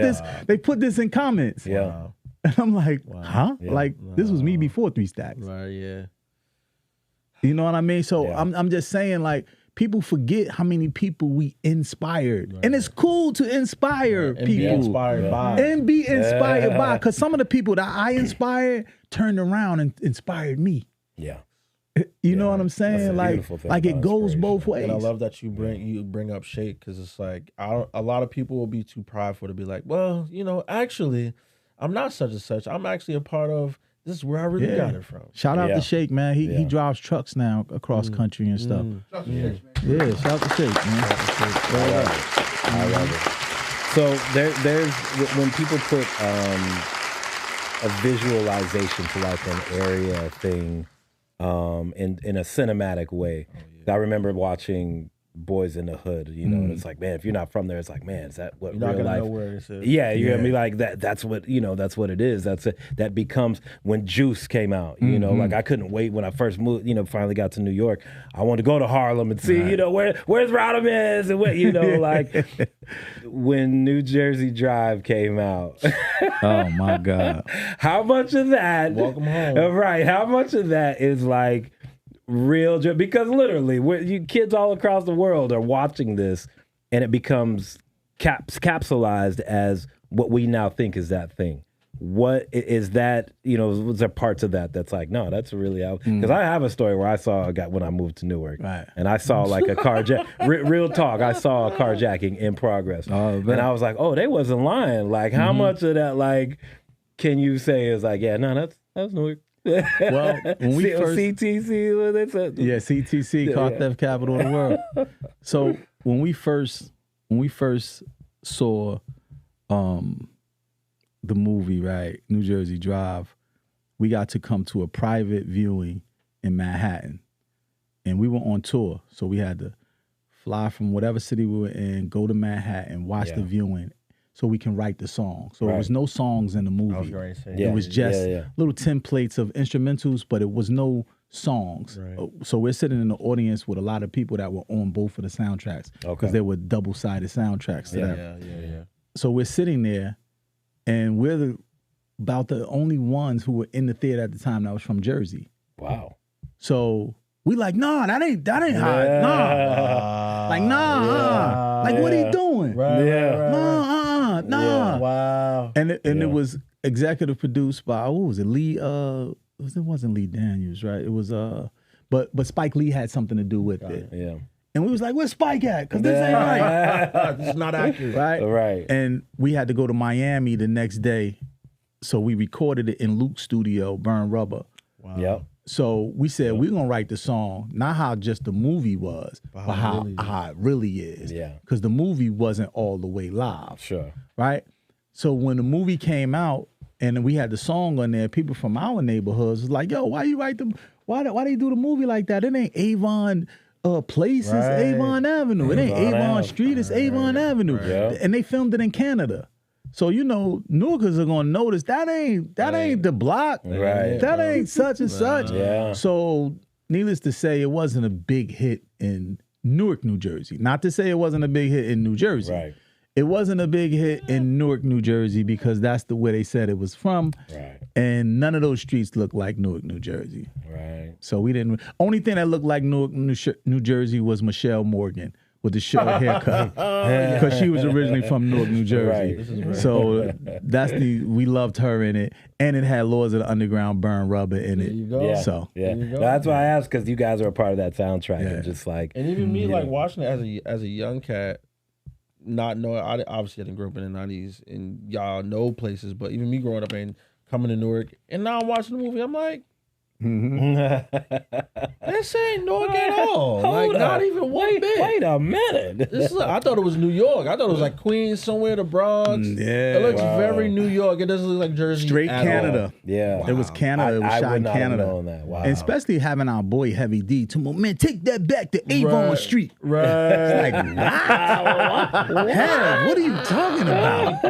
this in comments. Yeah. And I'm like, huh? Yeah. Like this was me before 3 Stacks. Right, yeah. You know what I mean? So I'm just saying, like, people forget how many people we inspired. And it's cool to inspire people. Be inspired by. And be inspired by. Because some of the people that I inspired turned around and inspired me. Yeah. You know what I'm saying? Like it goes both ways. And I love that you bring up Shake, because it's like a lot of people will be too prideful to be like, well, actually, I'm not such and such. I'm actually a part of this is where I really got it from. Shout out to Shake, man. He drives trucks now across country and stuff. Yeah, shout out to Shake, man. I love it. So there's when people put a visualization to like an area thing in a cinematic way. I remember watching Boys in the Hood, you know, and it's like, man, if you're not from there, it's like, man, is that what You're not real gonna life? know where it is. Yeah, you know what I mean? Like that's what, you know, that's what it is. That becomes when Juice came out, you know, like I couldn't wait when I first moved, you know, finally got to New York. I wanted to go to Harlem and see, you know, where's Rodimus and what, you know, like when New Jersey Drive came out. Oh my God. How much of that? Welcome home. Right. How much of that is like real? Because literally, you kids all across the world are watching this, and it becomes capsulized as what we now think is that thing. What is that? You know, was there parts of that that's like, no, that's really out? Because I have a story where I saw a guy when I moved to Newark, and I saw like a carjack. Real talk, I saw a carjacking in progress, and I was like, oh, they wasn't lying. Like, how much of that, like, can you say is like, yeah, no, that's Newark. Well, when we first CTC, what they said. Yeah, CTC, car theft capital of the world. So when we first saw the movie, right, New Jersey Drive, we got to come to a private viewing in Manhattan. And we were on tour, so we had to fly from whatever city we were in, go to Manhattan, watch the viewing, so we can write the song. So there was no songs in the movie. I was going to say. It was just little templates of instrumentals, but it was no songs. Right. So we're sitting in the audience with a lot of people that were on both of the soundtracks because they were double-sided soundtracks to that. Yeah. So we're sitting there, and we're about the only ones who were in the theater at the time that was from Jersey. Wow. So we like, nah, that ain't hot. Nah. Like, nah. Like, what are you doing? Nah. Yeah. Wow. And it was executive produced by, what was it? Lee, it wasn't Lee Daniels, right? It was, but Spike Lee had something to do with it. Yeah. And we was like, where's Spike at? Because this ain't right. This is not accurate. Right. And we had to go to Miami the next day. So we recorded it in Luke's studio, Burn Rubber. Wow. Yep. So we said, we're going to write the song, not how just the movie was, but how it really is. Yeah. Because the movie wasn't all the way live. Sure. Right? So when the movie came out and we had the song on there, people from our neighborhoods was like, yo, why you write them? Why they do the movie like that? It ain't Avon Place, it's Avon Avenue. It ain't Avon Street, it's Avon Avenue. Yeah. And they filmed it in Canada. So, you know, Newarkers are going to notice that ain't the block. Right. That ain't such and such. Yeah. So, needless to say, it wasn't a big hit in Newark, New Jersey. Not to say it wasn't a big hit in New Jersey. Right. It wasn't a big hit in Newark, New Jersey, because that's the way they said it was from. Right. And none of those streets looked like Newark, New Jersey. Right. So we didn't. Only thing that looked like Newark, New Jersey was Michelle Morgan with the short haircut, because she was originally from Newark, New Jersey. Right. So we loved her in it, and it had Lords of the Underground, Burn Rubber in it. There you go. Yeah. So Yeah. you go. That's why I asked, because you guys are a part of that soundtrack. And just like, And even me, like watching it as a young cat, not knowing, obviously I didn't grow up in the 90s, and y'all know places, but even me growing up and coming to Newark, and now I'm watching the movie, I'm like, this ain't Newark at all. Like, not even one bit. Wait a minute. I thought it was New York. I thought it was like Queens, somewhere, the Bronx. Yeah. It looks very New York. It doesn't look like Jersey. Straight at Canada. all. Yeah. It was Canada. It was I shot would in not have Canada. known that. Wow. And especially having our boy Heavy D to man, take that back to Avon Right. Street. Right. It's like, what? Hev, what are you talking about?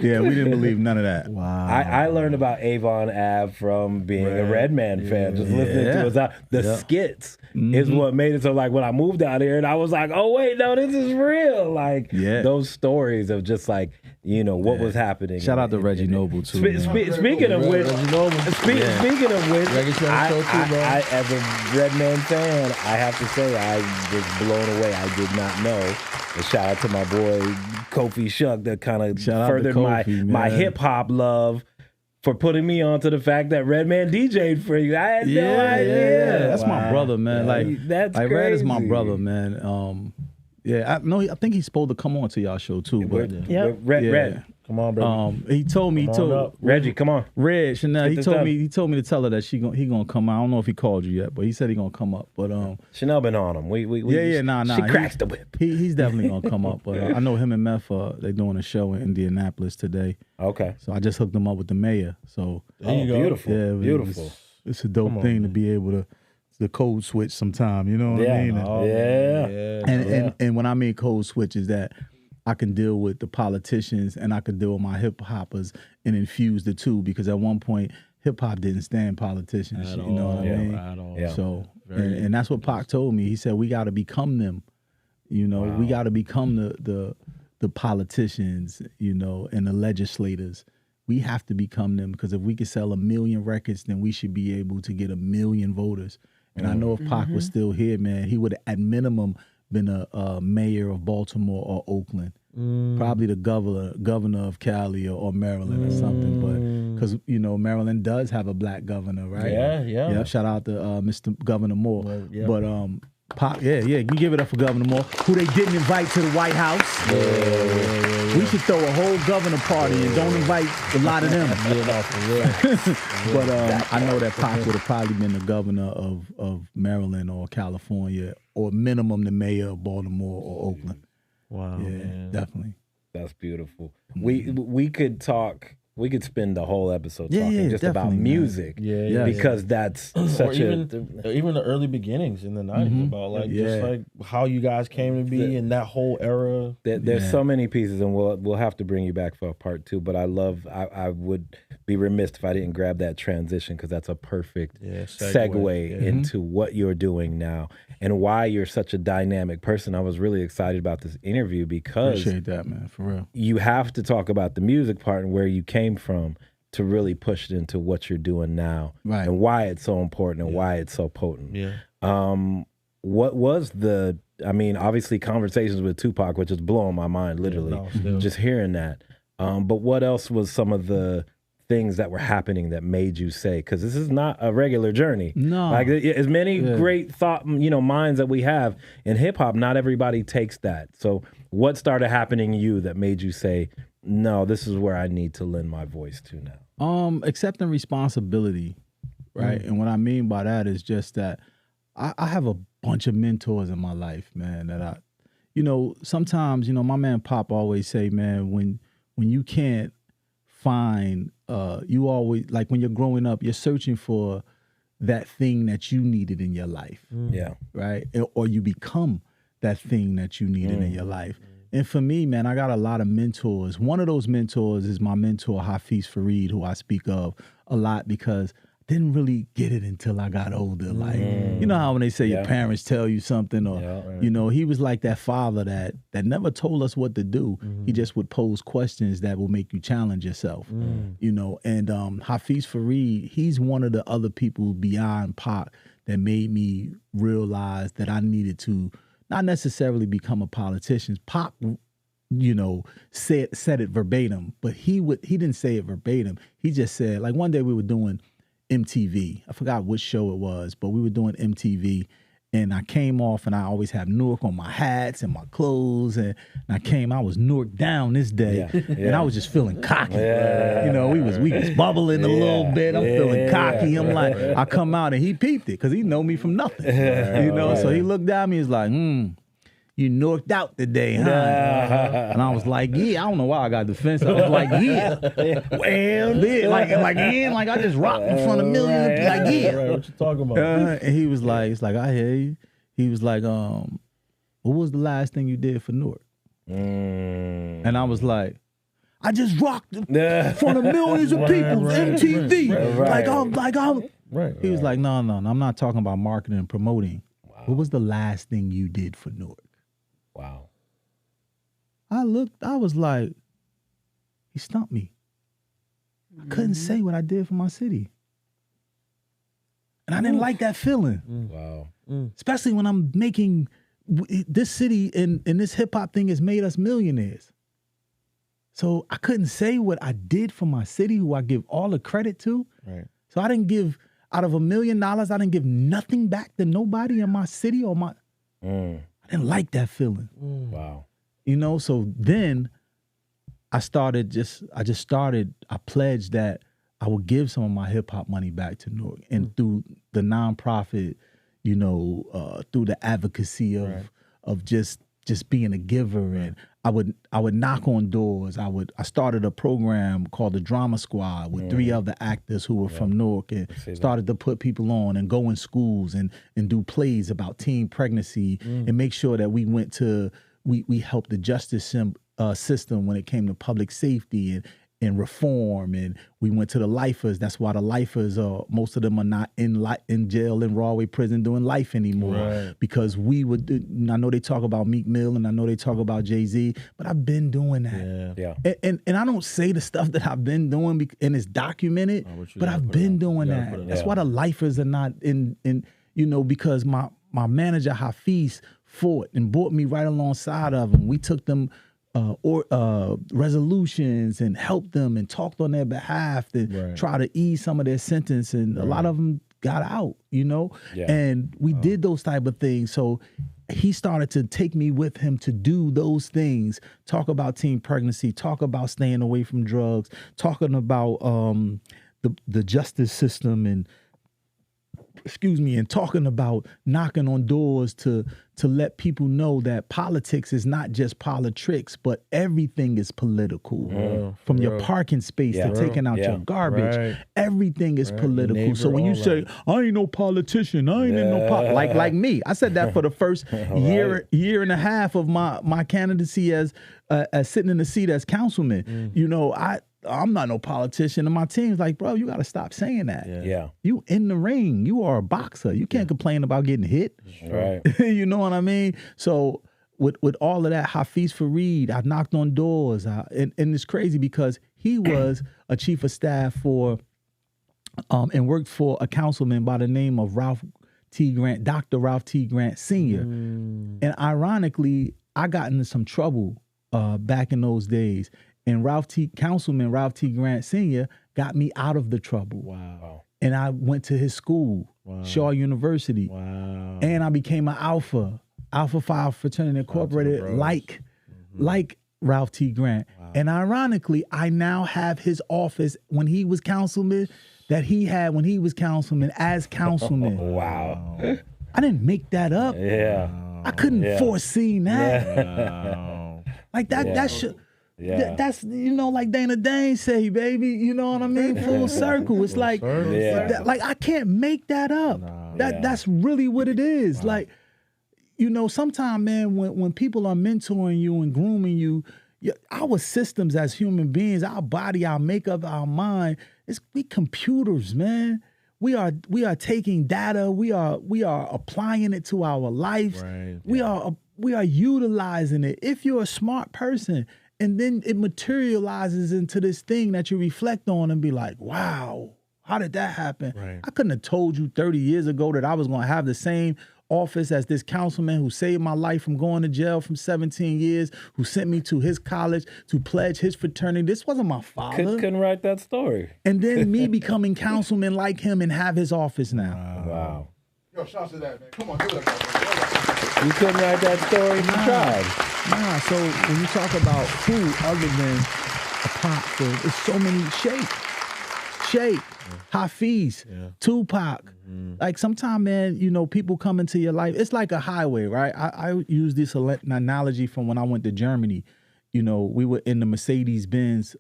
Yeah, we didn't believe none of that. Wow. I learned about Avon Ave from being a Redman fan, just listening to the skits is what made it so, like, when I moved out here and I was like, oh wait, no, this is real. Like those stories of just like, you know, what was happening. Shout out to Reggie Noble too. Speaking of which, speaking of which, I as a Redman fan, I have to say I was blown away. I did not know. And shout out to my boy Kofi Shuck that kind of furthered my hip hop love, for putting me on to the fact that Redman DJ'd for you. I had no idea. Yeah. That's my brother, man. That's like crazy. Red is my brother, man. I think he's supposed to come on to y'all show too. But Red. Come on, bro. he told me Reggie, come on. Red Chanel. He this told up. me to tell her that he gonna come out. I don't know if he called you yet, but he said he gonna come up. But Chanel been on him. She cracks the whip. He's definitely gonna come up. But I know him and Meth they doing a show in Indianapolis today. Okay. So I just hooked him up with the mayor. So There you go. Beautiful. yeah, Beautiful. It's a dope thing to be able to the code switch sometime. You know what I mean? And when I mean code switch is that I can deal with the politicians and I can deal with my hip hoppers and infuse the two, because at one point hip hop didn't stand politicians. You know what I mean? At all. Yeah. So and that's what Pac told me. He said we got to become them. You know, we got to become the politicians, you know, and the legislators. We have to become them, because if we could sell 1 million records, then we should be able to get 1 million voters. And I know if Pac was still here, man, he would at minimum been a mayor of Baltimore or Oakland, probably the governor of Cali or Maryland or something. But because you know Maryland does have a black governor, right? Yeah. Shout out to Mr. Governor Moore. But Pac, you give it up for Governor Moore, who they didn't invite to the White House. We should throw a whole governor party and don't invite a lot of them. But I know that Pac would have probably been the governor of Maryland or California, or minimum the mayor of Baltimore or Oakland. Wow. Yeah, man. definitely. That's beautiful. We could talk. We could spend the whole episode Yeah, talking yeah, just about definitely, man. music. Yeah, because that's or such even the early beginnings in the 90s, about like just like how you guys came to be in that whole era. There's so many pieces, and we'll have to bring you back for a part 2. But I would be remiss if I didn't grab that transition, because that's a perfect segue into what you're doing now and why you're such a dynamic person. I was really excited about this interview because Appreciate that, man, for real. you have to talk about the music part and where you came from to really push it into what you're doing now, Right. and why it's so important and why it's so potent. Yeah. What was obviously Conversations with Tupac, which is blowing my mind, literally, just hearing that. But what else was some of the things that were happening that made you say, because this is not a regular journey. No. Like as many great thought, minds that we have in hip hop, not everybody takes that. So what started happening to you that made you say, no, this is where I need to lend my voice to now? Accepting responsibility, right? And what I mean by that is just that I have a bunch of mentors in my life, man, that sometimes, my man Pop always say, man, when you can't find, you always, like when you're growing up, you're searching for that thing that you needed in your life. Yeah. Right? Or you become that thing that you needed in your life. And for me, man, I got a lot of mentors. One of those mentors is my mentor, Hafiz Fareed, who I speak of a lot because I didn't really get it until I got older. Like, you know how when they say your parents tell you something, or, he was like that father that never told us what to do. He just would pose questions that will make you challenge yourself, and Hafiz Fareed, he's one of the other people beyond Pac that made me realize that I needed to not necessarily become a politician. Pac, said it verbatim, but he didn't say it verbatim. He just said, like one day we were doing MTV. I forgot which show it was, but we were doing MTV, and I came off, and I always have Newark on my hats and my clothes, and I was Newark down this day, and I was just feeling cocky. We was bubbling a little bit. I'm feeling cocky. I'm like, I come out, and he peeped it because he know me from nothing. So he looked at me, he's like, you Newarked out today, huh? And I was like, I don't know why I got defensive. I was like, like I just rocked in front of millions. Like, Right, what you talking about? And he was like, I hear you. He was like, what was the last thing you did for Newark? And I was like, I just rocked in front of millions of people, MTV. Right. He was like, no, I'm not talking about marketing and promoting. Wow. What was the last thing you did for Newark? Wow. I was like, he stumped me. I couldn't say what I did for my city. And I didn't like that feeling. Wow. Especially when I'm making, this city and this hip hop thing has made us millionaires. So I couldn't say what I did for my city, who I give all the credit to. Right. So I didn't give, out of $1 million, I didn't give nothing back to nobody in my city or my, I didn't like that feeling. Wow. So then I pledged that I would give some of my hip hop money back to Newark, and through the nonprofit, through the advocacy of just being a giver, and I would knock on doors. I started a program called the Drama Squad with 3 other actors who were from Newark, and started to put people on and go in schools and do plays about teen pregnancy and make sure that we helped the justice system when it came to public safety and reform. And we went to the lifers. That's why the lifers most of them are not in jail in Rahway prison doing life anymore, because we would. I know they talk about Meek Mill and I know they talk about Jay-Z, but I've been doing that. And I don't say the stuff that I've been doing and it's documented, but I've been doing that. That's why the lifers are not in because my manager Hafiz fought and brought me right alongside of them. We took them resolutions and helped them and talked on their behalf to try to ease some of their sentence, and a lot of them got out, and we did those type of things. So he started to take me with him to do those things, talk about teen pregnancy, talk about staying away from drugs, talking about the justice system and talking about knocking on doors to let people know that politics is not just politics, but everything is political. From your parking space to taking out your garbage, everything is political. So when you say, I ain't no politician, I ain't in no like me, I said that for the first year and a half of my candidacy as sitting in the seat as councilman. I'm not no politician, and my team's like, bro, you got to stop saying that. You in the ring, you are a boxer. You can't complain about getting hit. Right. You know what I mean? So with all of that, Hafiz Fareed, I knocked on doors, and it's crazy because he was a chief of staff for, and worked for a councilman by the name of Dr. Ralph T. Grant Sr. And ironically, I got into some trouble back in those days. And Councilman Ralph T. Grant Sr. got me out of the trouble. Wow. And I went to his school, Shaw University. Wow. And I became an Alpha Phi Fraternity Incorporated, like Ralph T. Grant. Wow. And ironically, I now have his office when he was councilman that he had when he was councilman as councilman. Wow. I didn't make that up. Yeah. I couldn't foresee that. Wow. Like that should... That's, like Dana Dane say, baby, you know what I mean? Full circle. It's like, like I can't make that up. That's really what it is. Wow. Like, sometimes, man, when people are mentoring you and grooming you, our systems as human beings, our body, our makeup, our mind, we computers, man. We are taking data. We are applying it to our life. Right. We are utilizing it. If you're a smart person, and then it materializes into this thing that you reflect on and be like, wow, how did that happen? Right. I couldn't have told you 30 years ago that I was going to have the same office as this councilman who saved my life from going to jail from 17 years, who sent me to his college to pledge his fraternity. This wasn't my father. Couldn't write that story. And then me becoming councilman like him and have his office now. Wow. Yo, shout to that, man. Come on, do that. You couldn't write that story. You tried. Nah, so when you talk about who other than a pop, there's so many Shake, Hafiz, Tupac. Like sometimes, man, people come into your life. It's like a highway, right? I use this analogy from when I went to Germany. We were in the Mercedes-Benz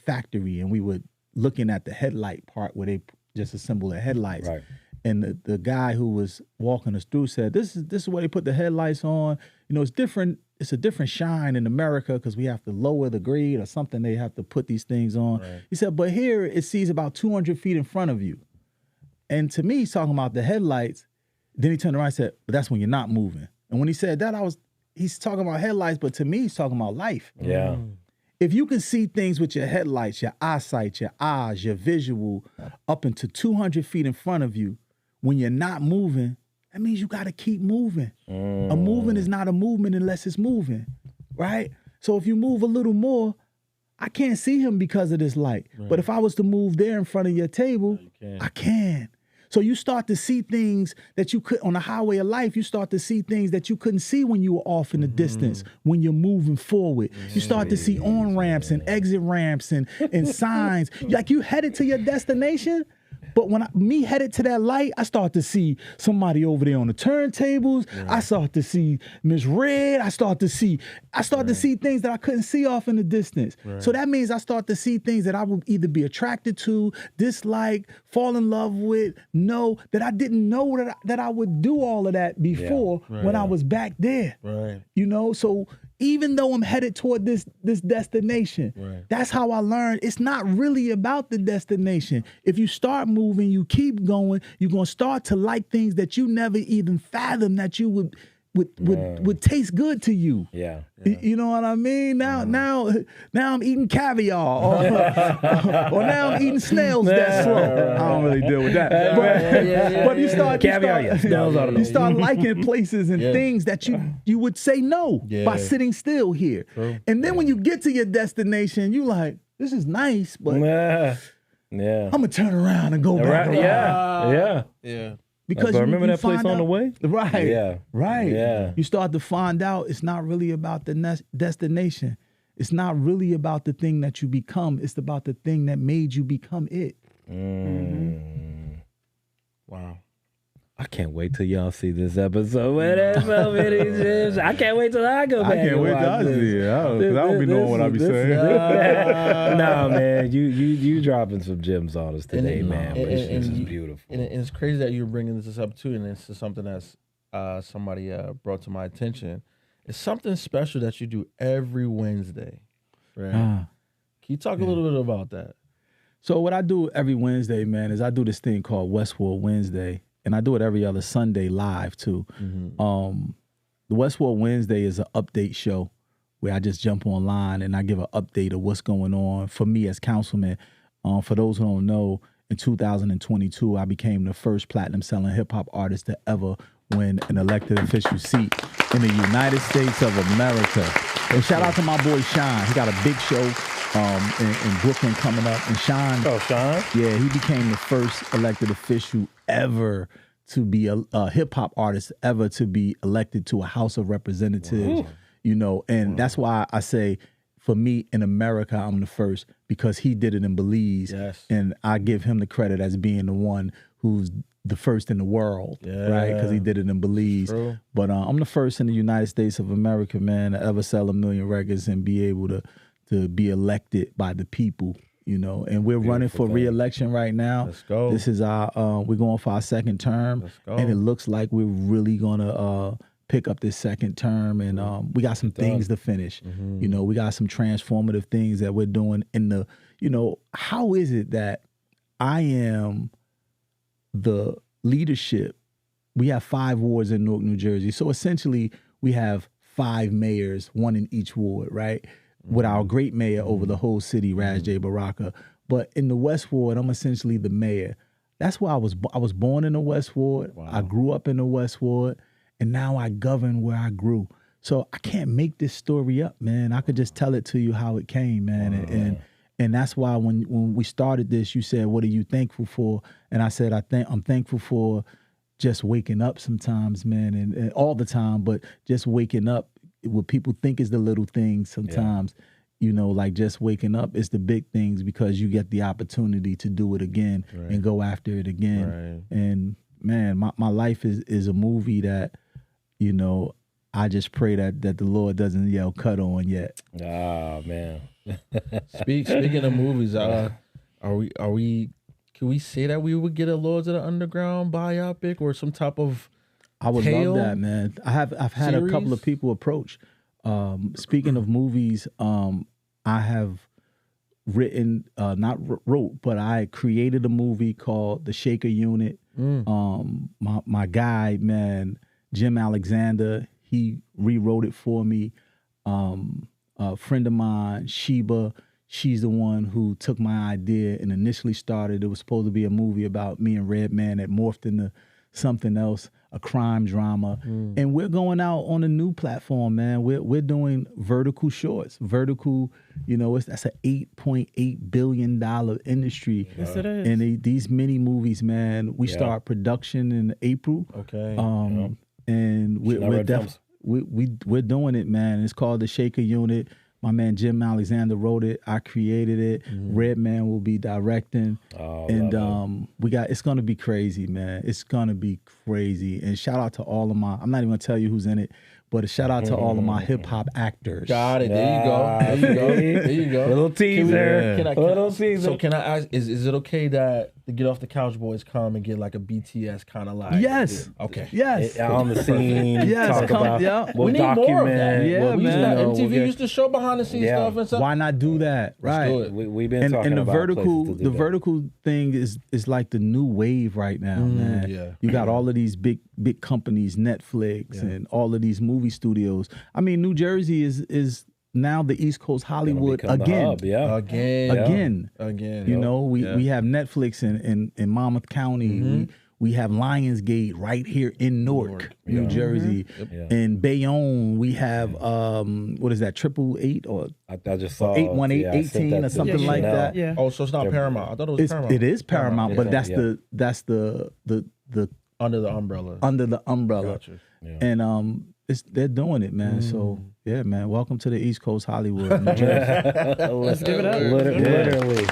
factory, and we were looking at the headlight part where they just assemble the headlights. Right. And the guy who was walking us through said, this is where they put the headlights on. It's different. It's a different shine in America because we have to lower the grade or something. They have to put these things on. Right. He said, but here it sees about 200 feet in front of you. And to me, he's talking about the headlights. Then he turned around and said, but that's when you're not moving. And when he said that, he's talking about headlights, but to me, he's talking about life. Yeah. If you can see things with your headlights, your eyesight, your eyes, your visual, up into 200 feet in front of you, when you're not moving, that means you got to keep moving. A movement is not a movement unless it's moving, right? So if you move a little more, I can't see him because of this light. Right. But if I was to move there in front of your table, I can. So you start to see things that you could, on the highway of life, you start to see things that you couldn't see when you were off in the distance, when you're moving forward. You start to see on-ramps and exit ramps and signs. Like you headed to your destination, But when me headed to that light, I start to see somebody over there on the turntables. I start to see Miss Red. I start to see things that I couldn't see off in the distance. So that means I start to see things that I would either be attracted to, dislike, fall in love with, know that I didn't know that I would do all of that before when I was back there. Right. You know, so even though I'm headed toward this destination, that's how I learned it's not really about the destination. If you start moving, you keep going, you're gonna start to like things that you never even fathomed that you would taste good to you. Yeah. You know what I mean? Now I'm eating caviar, or now I'm eating snails that slow. I don't really deal with that. But you start Caviar, snails, I don't know. You start liking places and things that you would say no by sitting still here. And then when you get to your destination, you like, this is nice, but I'm gonna turn around and go back around. Yeah. Because I remember that place find on the out- way? Right. Yeah. Right. Yeah. You start to find out it's not really about the destination. It's not really about the thing that you become. It's about the thing that made you become it. Wow. I can't wait till y'all see this episode. Where there's so many gems. I can't wait till I go back. can't and wait till watch I this. see it. I don't be knowing what I be saying. Nah, man, you dropping some gems on us today, And- man. and- This is and- beautiful. And it's crazy that you're bringing this up too, and it's something that's somebody brought to my attention. It's something special that you do every Wednesday, right? Can you talk a little bit about that? So what I do every Wednesday, man, is I do this thing called Westward Wednesday, and I do it every other Sunday live too. The Westward Wednesday is an update show where I just jump online and I give an update of what's going on for me as councilman. For those who don't know, in 2022, I became the first platinum selling hip hop artist to ever win an elected official seat in the United States of America. And shout out to my boy Sean. He got a big show in Brooklyn coming up. And Sean, Sean? yeah, he became the first elected official ever to be a hip hop artist ever to be elected to a House of Representatives. You know, and that's why I say, for me in America, I'm the first because he did it in Belize, and I give him the credit as being the one who's the first in the world, right? Because he did it in Belize. True. But I'm the first in the United States of America, man, to ever sell 1 million records and be able to be elected by the people. You know, and we're running for re-election right now. Let's go. This is we're going for our second term, Let's go. and it looks like we're really gonna pick up this second term, and we got some things to finish. You know, we got some transformative things that we're doing in the. You know, how is it that I am the leadership? We have 5 wards in Newark, New Jersey, so essentially we have 5 mayors, 1 in each ward, right? With our great mayor over the whole city, Raz J. Baraka. But in the West Ward, I'm essentially the mayor. That's why I was born in the West Ward. I grew up in the West Ward, and now I govern where I grew. So I can't make this story up, man. I could just tell it to you how it came, man. And that's why when we started this, you said, "What are you thankful for?" And I said, I'm thankful for just waking up sometimes, man, and all the time, but just waking up. What people think is the little things sometimes, you know, like just waking up is the big things because you get the opportunity to do it again and go after it again. And man, my life is a movie that, you know, I just pray that the Lord doesn't yell cut on yet. Ah, man. Speaking of movies, are we? Can we say that we would get a Lords of the Underground biopic or some type of? I would tale love that, man. I've had a couple of people approach. Speaking of movies, I have written, not wrote, but I created a movie called The Shaker Unit. My guy, man, Jim Alexander, he rewrote it for me. A friend of mine, Sheba, she's the one who took my idea and initially started. It was supposed to be a movie about me and Redman that morphed into something else, a crime drama. And we're going out on a new platform, man. We're doing vertical shorts. Vertical, you know, that's an $8.8 billion industry. Yes, it is. And these mini movies, man, we start production in April. Okay. And we're doing it, man. It's called The Shaker Unit. My man Jim Alexander wrote it. I created it. Redman will be directing. And it's gonna be crazy, man. It's gonna be crazy. And shout out to all of my, I'm not even gonna tell you who's in it, but a shout out to all of my hip hop actors. Got it. There you go. There you go. There you go. Little teaser. Little teaser. So can I ask, is it okay that the Get Off the Couch boys come and get like a BTS kind of like? Yes. Okay. Yes. On the scene. Yes. Talk about. Yeah. We'll We need more of that. document. Yeah, man. MTV used to show behind the scenes stuff and stuff. Why not do that? Right. do it. We've been talking and the about vertical, places to do the that. vertical thing is like the new wave right now, man. yeah. You got all of these big companies, Netflix, and all of these movie studios. I mean, New Jersey is now the East Coast Hollywood Become the again. hub, yeah. Again. Again. You know, we have Netflix in Monmouth County. We have Lionsgate right here in Newark, New Jersey. In Bayonne, we have what is that, 888 or I just saw 818 or something like that. Yeah. Oh, so it's not Paramount. I thought it was Paramount. It is Paramount, but that's Yeah. the Under the umbrella. under the umbrella. Gotcha. And they're doing it, man. So yeah, man. Welcome to the East Coast Hollywood, New Jersey. Let's give it up. Literally.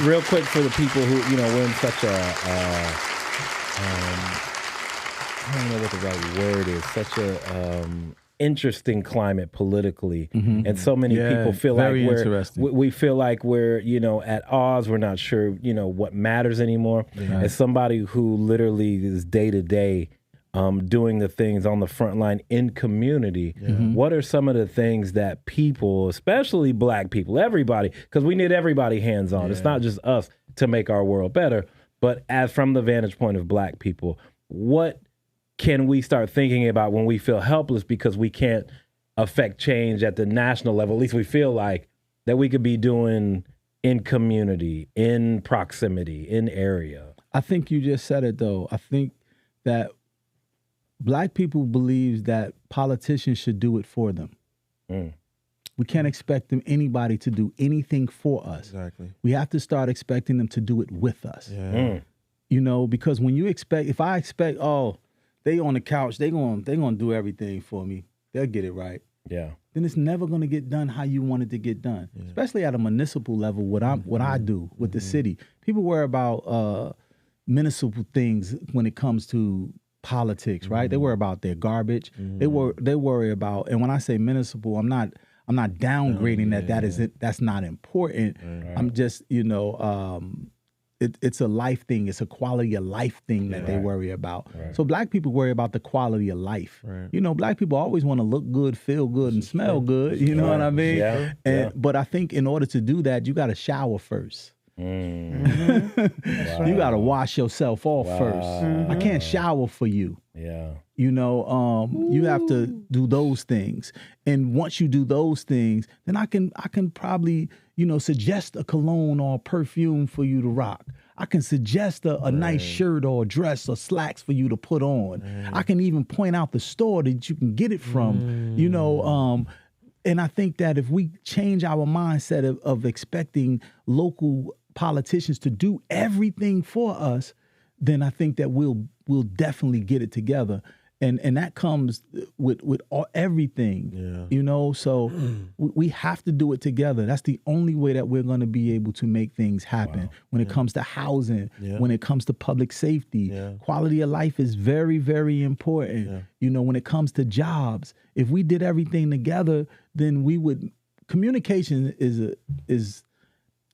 Real quick for the people who, we're in such I don't know what the right word is, such a interesting climate politically. And so many people feel like we feel like we're, at odds. We're not sure, what matters anymore. As somebody who literally is day to day doing the things on the front line in community, what are some of the things that people, especially Black people, everybody, because we need everybody hands on. It's not just us to make our world better, but as from the vantage point of Black people, what can we start thinking about when we feel helpless because we can't affect change at the national level? At least we feel like that we could be doing in community, in proximity, in area. I think you just said it though. I think that Black people believe that politicians should do it for them. We can't expect anybody to do anything for us. Exactly. We have to start expecting them to do it with us. Because when you if I expect, they on the couch, they gonna do everything for me. They'll get it right. Yeah. Then it's never gonna get done how you want it to get done. Especially at a municipal level, what I do with the city. People worry about municipal things when it comes to politics, right? They worry about their garbage. They worry about, and when I say municipal, I'm not downgrading that's not important. I'm just, it's a life thing. It's a quality of life thing that they worry about. So Black people worry about the quality of life. Black people always want to look good, feel good, and smell good. You know what I mean? But I think in order to do that, you got to shower first. You got to wash yourself off first. I can't shower for you. You have to do those things. And once you do those things, then I can probably, suggest a cologne or a perfume for you to rock. I can suggest a nice shirt or a dress or slacks for you to put on. I can even point out the store that you can get it from, and I think that if we change our mindset of expecting local politicians to do everything for us, then I think that we'll definitely get it together. And that comes with everything, So we have to do it together. That's the only way that we're going to be able to make things happen. When it comes to housing, when it comes to public safety, quality of life is very, very important. When it comes to jobs, if we did everything together, then we would. Communication is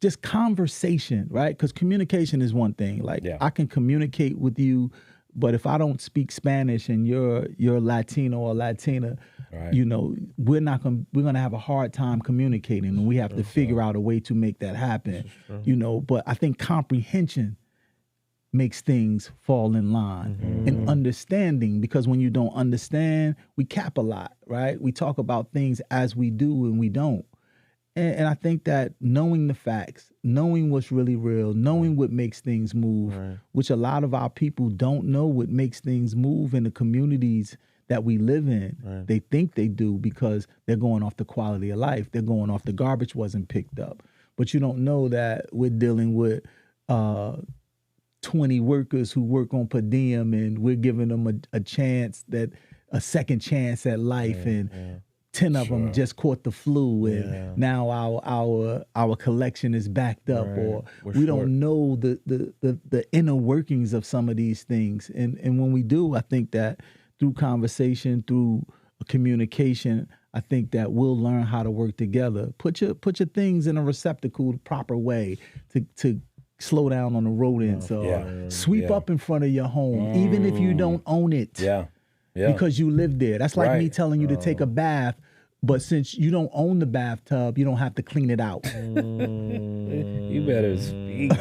just conversation, right? Because communication is one thing. Like I can communicate with you. But if I don't speak Spanish and you're Latino or Latina, we're gonna have a hard time communicating, and we have to figure out a way to make that happen. But I think comprehension makes things fall in line, and understanding, because when you don't understand, we cap a lot, right? We talk about things as we do and we don't. And I think that knowing the facts, knowing what's really real, knowing what makes things move, which a lot of our people don't know what makes things move in the communities that we live in. They think they do because they're going off the quality of life. They're going off the garbage wasn't picked up. But you don't know that we're dealing with 20 workers who work on per diem, and we're giving them a chance, a second chance at life. And 10 of them just caught the flu, and now our collection is backed up, or we don't know the inner workings of some of these things. And when we do, I think that through conversation, through communication, I think that we'll learn how to work together. Put your things in a receptacle the proper way to slow down on the rodents, or sweep up in front of your home, even if you don't own it. Because you live there. That's like me telling you to take a bath, but since you don't own the bathtub, you don't have to clean it out. You better speak.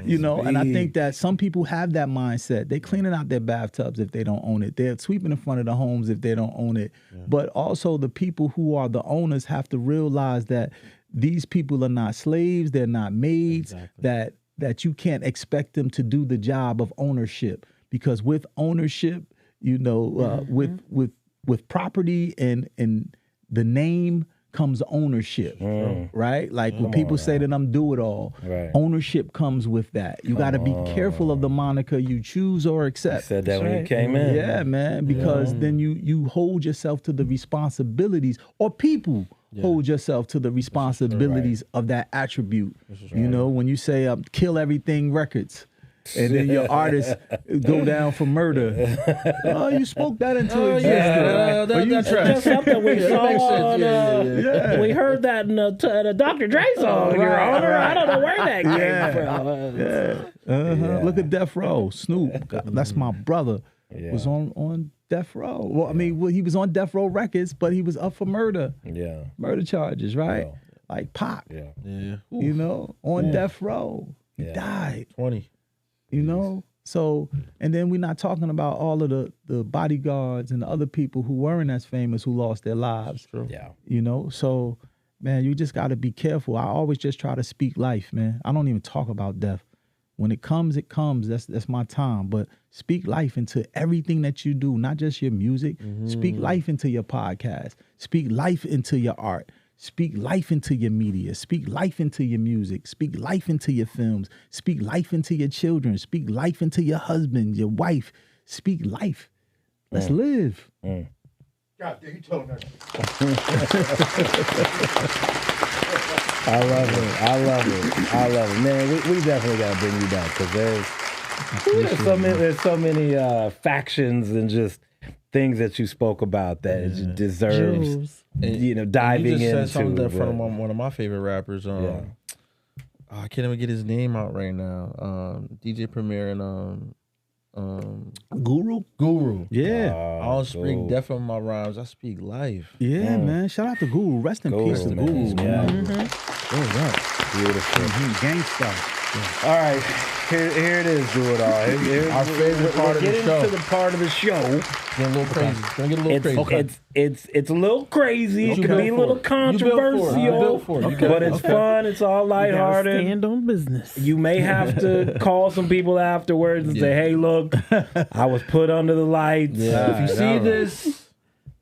You know, and I think that some people have that mindset. They cleaning out their bathtubs if they don't own it. They're sweeping in front of the homes if they don't own it. But also the people who are the owners have to realize that these people are not slaves. They're not maids. That you can't expect them to do the job of ownership, because with ownership, you know, with property and the name comes ownership, right? Like when people say that I'm do it all, ownership comes with that. You got to be careful of the moniker you choose or accept. You said that when you came in. Yeah, man, because then you hold yourself to the responsibilities, or people hold yourself to the responsibilities of that attribute. You know, when you say kill everything records, and then your artists go down for murder. Oh, you spoke that into existence. That's just something we saw on, we heard that in the Dr. Dre song, Your Honor. I don't know where that came from. Look at Death Row. Snoop, that's my brother, was on Death Row. Well, I mean, he was on Death Row Records, but he was up for murder. Murder charges, right? Like Pac. You know, on Death Row. He died. 20. You know? So, and then we're not talking about all of the bodyguards and the other people who weren't as famous who lost their lives. You know? So, man, you just got to be careful. I always just try to speak life, man. I don't even talk about death. When it comes, it comes. That's my time. But speak life into everything that you do, not just your music. Speak life into your podcast. Speak life into your art. Speak life into your media. Speak life into your music. Speak life into your films. Speak life into your children. Speak life into your husband, your wife. Speak life. Let's live. God damn, you telling that. I love it. Man, we definitely got to bring you back, because there's so many factions and just things that you spoke about that it deserves, you know, diving into. You just said something from one of my favorite rappers. I can't even get his name out right now. DJ Premier and Guru. I don't speak death in my rhymes. I speak life. Yeah, man. Shout out to Guru. Rest in peace to Guru. Beautiful. Gangsta. All right, here it is. Do it all. Our favorite part of the show. Getting to the part of the show. Getting a little crazy. It's gonna get a little crazy. It's a little crazy. It can be a little controversial, but it's fun. It's all lighthearted. Stand on business. You may have to call some people afterwards and say, "Hey, look, I was put under the lights. If you see this."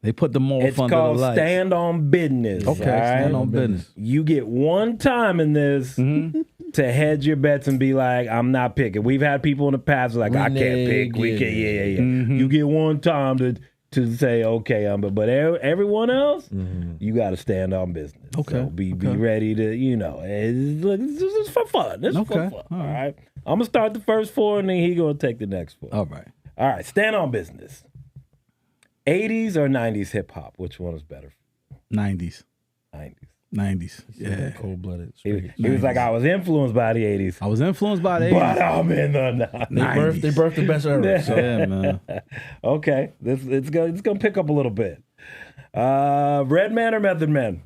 They put the more it's under called the lights. Stand on Business. Okay, stand on business. You get one time in this to hedge your bets and be like, I'm not picking. We've had people in the past who are like, I can't pick. We can't. You get one time to say, okay, but everyone else, you got to stand on business. Okay. So be ready to, you know, it's for fun. It's for fun. All right. I'm going to start the first four, and then he's going to take the next four. All right. All right. Stand on business. 80s or 90s hip hop? Which one is better? 90s. 90s. Yeah. Cold-blooded. He was like, I was influenced by the 80s. I was influeed by the 80s. But I'm in the 90s. They birthed the best era. So. Yeah, man. Okay. It's gonna pick up a little bit. Redman or Method Man?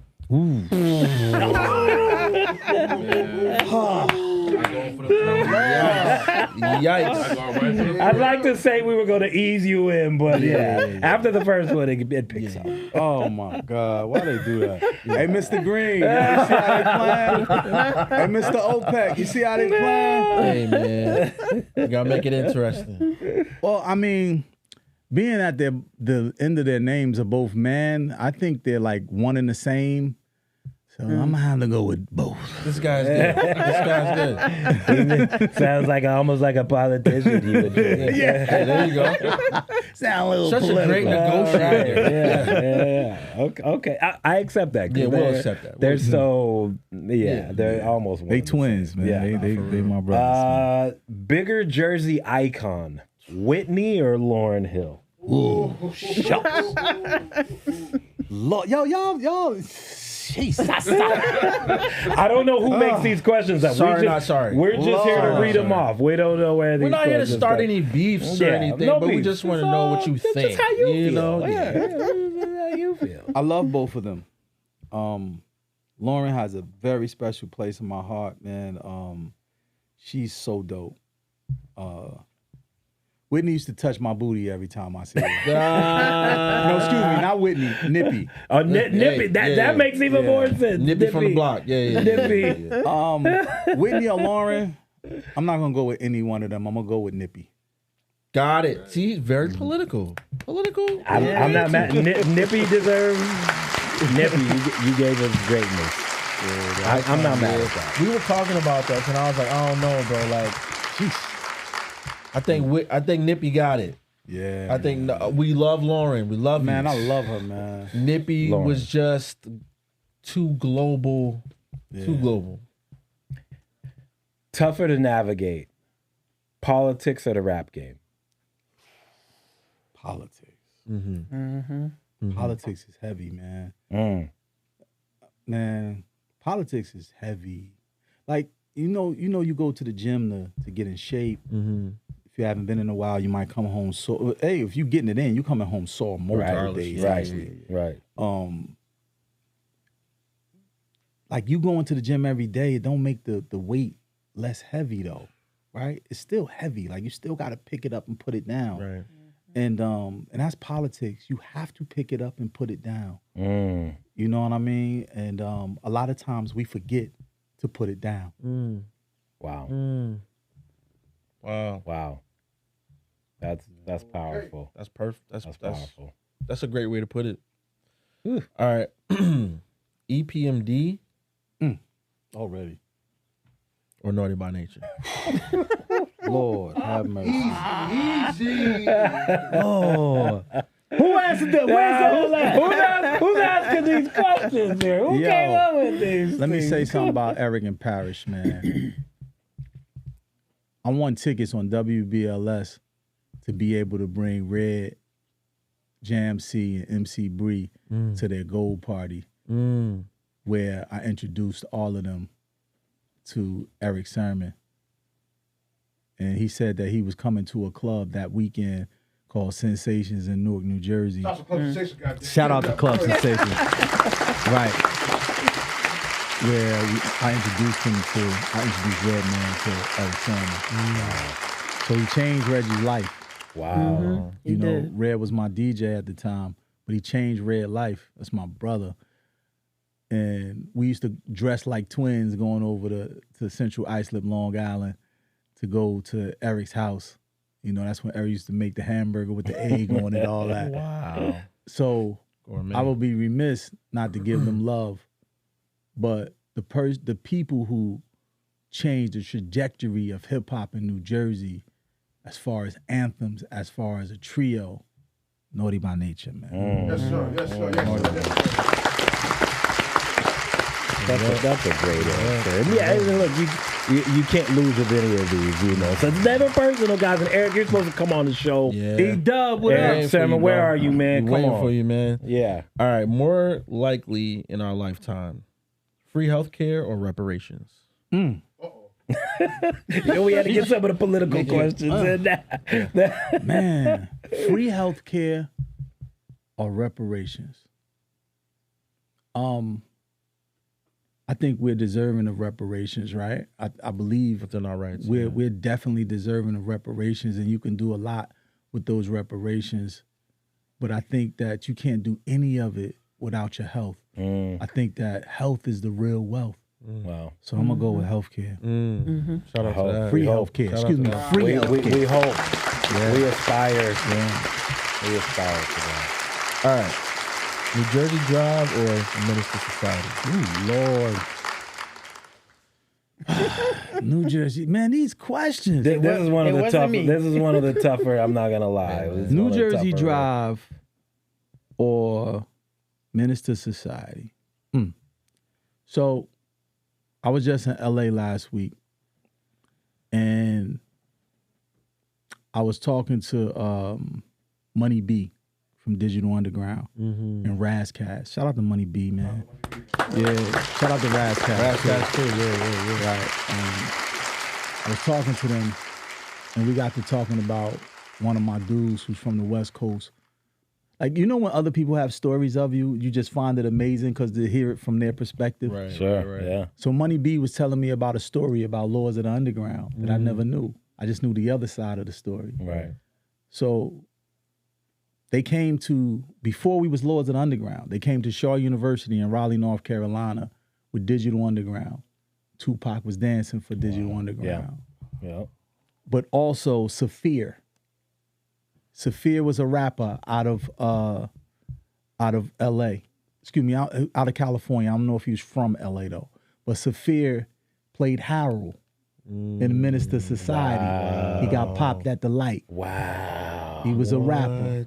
Yikes. I'd like to say we were going to ease you in, but after the first one, it picks up. Oh, my God. Why they do that? Hey, Mr. Green, you see how they playing? Hey, Mr. OPEC, you see how they playing? Hey, man. You got to make it interesting. Well, I mean, being at the end of their names are both man, I think they're like one and the same. So I'm gonna have to go with both. This guy's good. This guy's good. Sounds like almost like a politician. You would do. Yeah, there you go. Sound a little Such political. a great negotiator. Yeah. Okay. I accept that. 'Cause Yeah, we'll they're- accept that. They're so they're almost one They and the twins, same. man. Yeah. They my brothers. Bigger Jersey icon, Whitney or Lauryn Hill? Y'all. Jesus. I don't know who makes these questions up. Sorry, not sorry. We're just here to Sorry, read them off. We don't know where these. We're not here to questions start come. any beefs or Yeah, anything, no but we beef. just want to know what you That's think. just how you feel. know? Yeah. How you feel? I love both of them. Lauren has a very special place in my heart, man. She's so dope. Whitney used to touch my booty every time I see her. No, excuse me, not Whitney, Nippy. Oh, Nippy. That makes even more sense. Nippy from the block. Yeah. Nippy. Whitney or Lauren, I'm not gonna go with any one of them. I'm gonna go with Nippy. Got it. See, very political. Political. I'm not mad. Nippy deserves. Nippy, you gave us greatness. I'm not mad at that. We were talking about that, and I was like, I don't know, bro. Like, I think Nippy got it. Yeah. I think we love Lauren. We love Man, you. I love her, man. Nippy Lauren. was just too global. Yeah. Too global. Tougher to navigate, politics or the rap game? Politics. Mm-hmm. Politics is heavy, man. Man, politics is heavy. Like, you go to the gym to get in shape. Mm-hmm. If you haven't been in a while, you might come home sore. Hey, if you getting it in, you coming home sore multiple days. Actually. Right. Like you going to the gym every day, it don't make the weight less heavy though, right? It's still heavy. Like you still got to pick it up and put it down. Right. And that's politics. You have to pick it up and put it down. You know what I mean? And a lot of times we forget to put it down. Wow. Wow. That's powerful. That's perfect. That's powerful. That's a great way to put it. All right. EPMD Already. or Naughty by Nature? Lord, have mercy. Easy. Oh. Who answered that? Where's that? Who's asking these questions here? Who Yo, came up with these? Let me say things? something about Eric and Parrish, man. I won tickets on WBLS to be able to bring Red, Jam C, and MC Bree to their gold party, where I introduced all of them to Eric Sermon. And he said that he was coming to a club that weekend called Sensations in Newark, New Jersey. Shout out to Club Sensation, goddamn. Shout out to Club Sensations. Right. Where I introduced Redman to Eric Sermon. So he changed Reggie's life. Wow. You know, Red was my DJ at the time, but he changed Red's life. That's my brother. And we used to dress like twins going over to Central Islip, Long Island, to go to Eric's house. You know, that's when Eric used to make the hamburger with the egg on it, all that. Wow. So I would be remiss not to give them love. But the people who changed the trajectory of hip hop in New Jersey, as far as anthems, as far as a trio, Naughty by Nature, man. Yes, sir. Yes, sir. Yes, sir. That's a great answer. Yeah, look, you can't lose with any of these, you know. So it's never personal, guys. And Eric, you're supposed to come on the show. Yeah. E-Dub, what Waiting up? for Salmon, you, where bro. are you, man? Come Waiting on. for you, man. Yeah. All right. More likely in our lifetime, free healthcare or reparations? You know, we had to get some of the political questions in that. Man, free health care or reparations? I think we're deserving of reparations, right? I believe Within our rights. we're definitely deserving of reparations, and you can do a lot with those reparations. But I think that you can't do any of it without your health. I think that health is the real wealth. Wow. So I'm gonna go with healthcare. Shout out to that. Free hope. health care. Shout out Excuse to me. that. Free We health care. hope. We aspire. We aspire to that. All right. New Jersey Drive or Minister Society? Ooh, Lord. New Jersey, man, these questions. This is one of the tougher. me. This is one of the tougher. I'm not gonna lie. This is New one of the Jersey tougher- Drive or Minister Society. So I was just in LA last week and I was talking to Money B from Digital Underground and Razcast. Shout out to Money B, man. Yeah, shout out to Razcast. Razcast too, yeah. Right. I was talking to them, and we got to talking about one of my dudes who's from the West Coast. Like, you know when other people have stories of you, you just find it amazing because they hear it from their perspective. Right. Sure. Yeah. So Money B was telling me about a story about Lords of the Underground that I never knew. I just knew the other side of the story. Right. So they came to, before we was Lords of the Underground, they came to Shaw University in Raleigh, North Carolina with Digital Underground. Tupac was dancing for Digital Underground. Yeah. But also Saphir. Saphir was a rapper out of LA. Excuse me, out of California. I don't know if he was from LA though. But Saphir played Harold in the Minister Society. Wow. He got popped at the light. Wow. He was a rapper.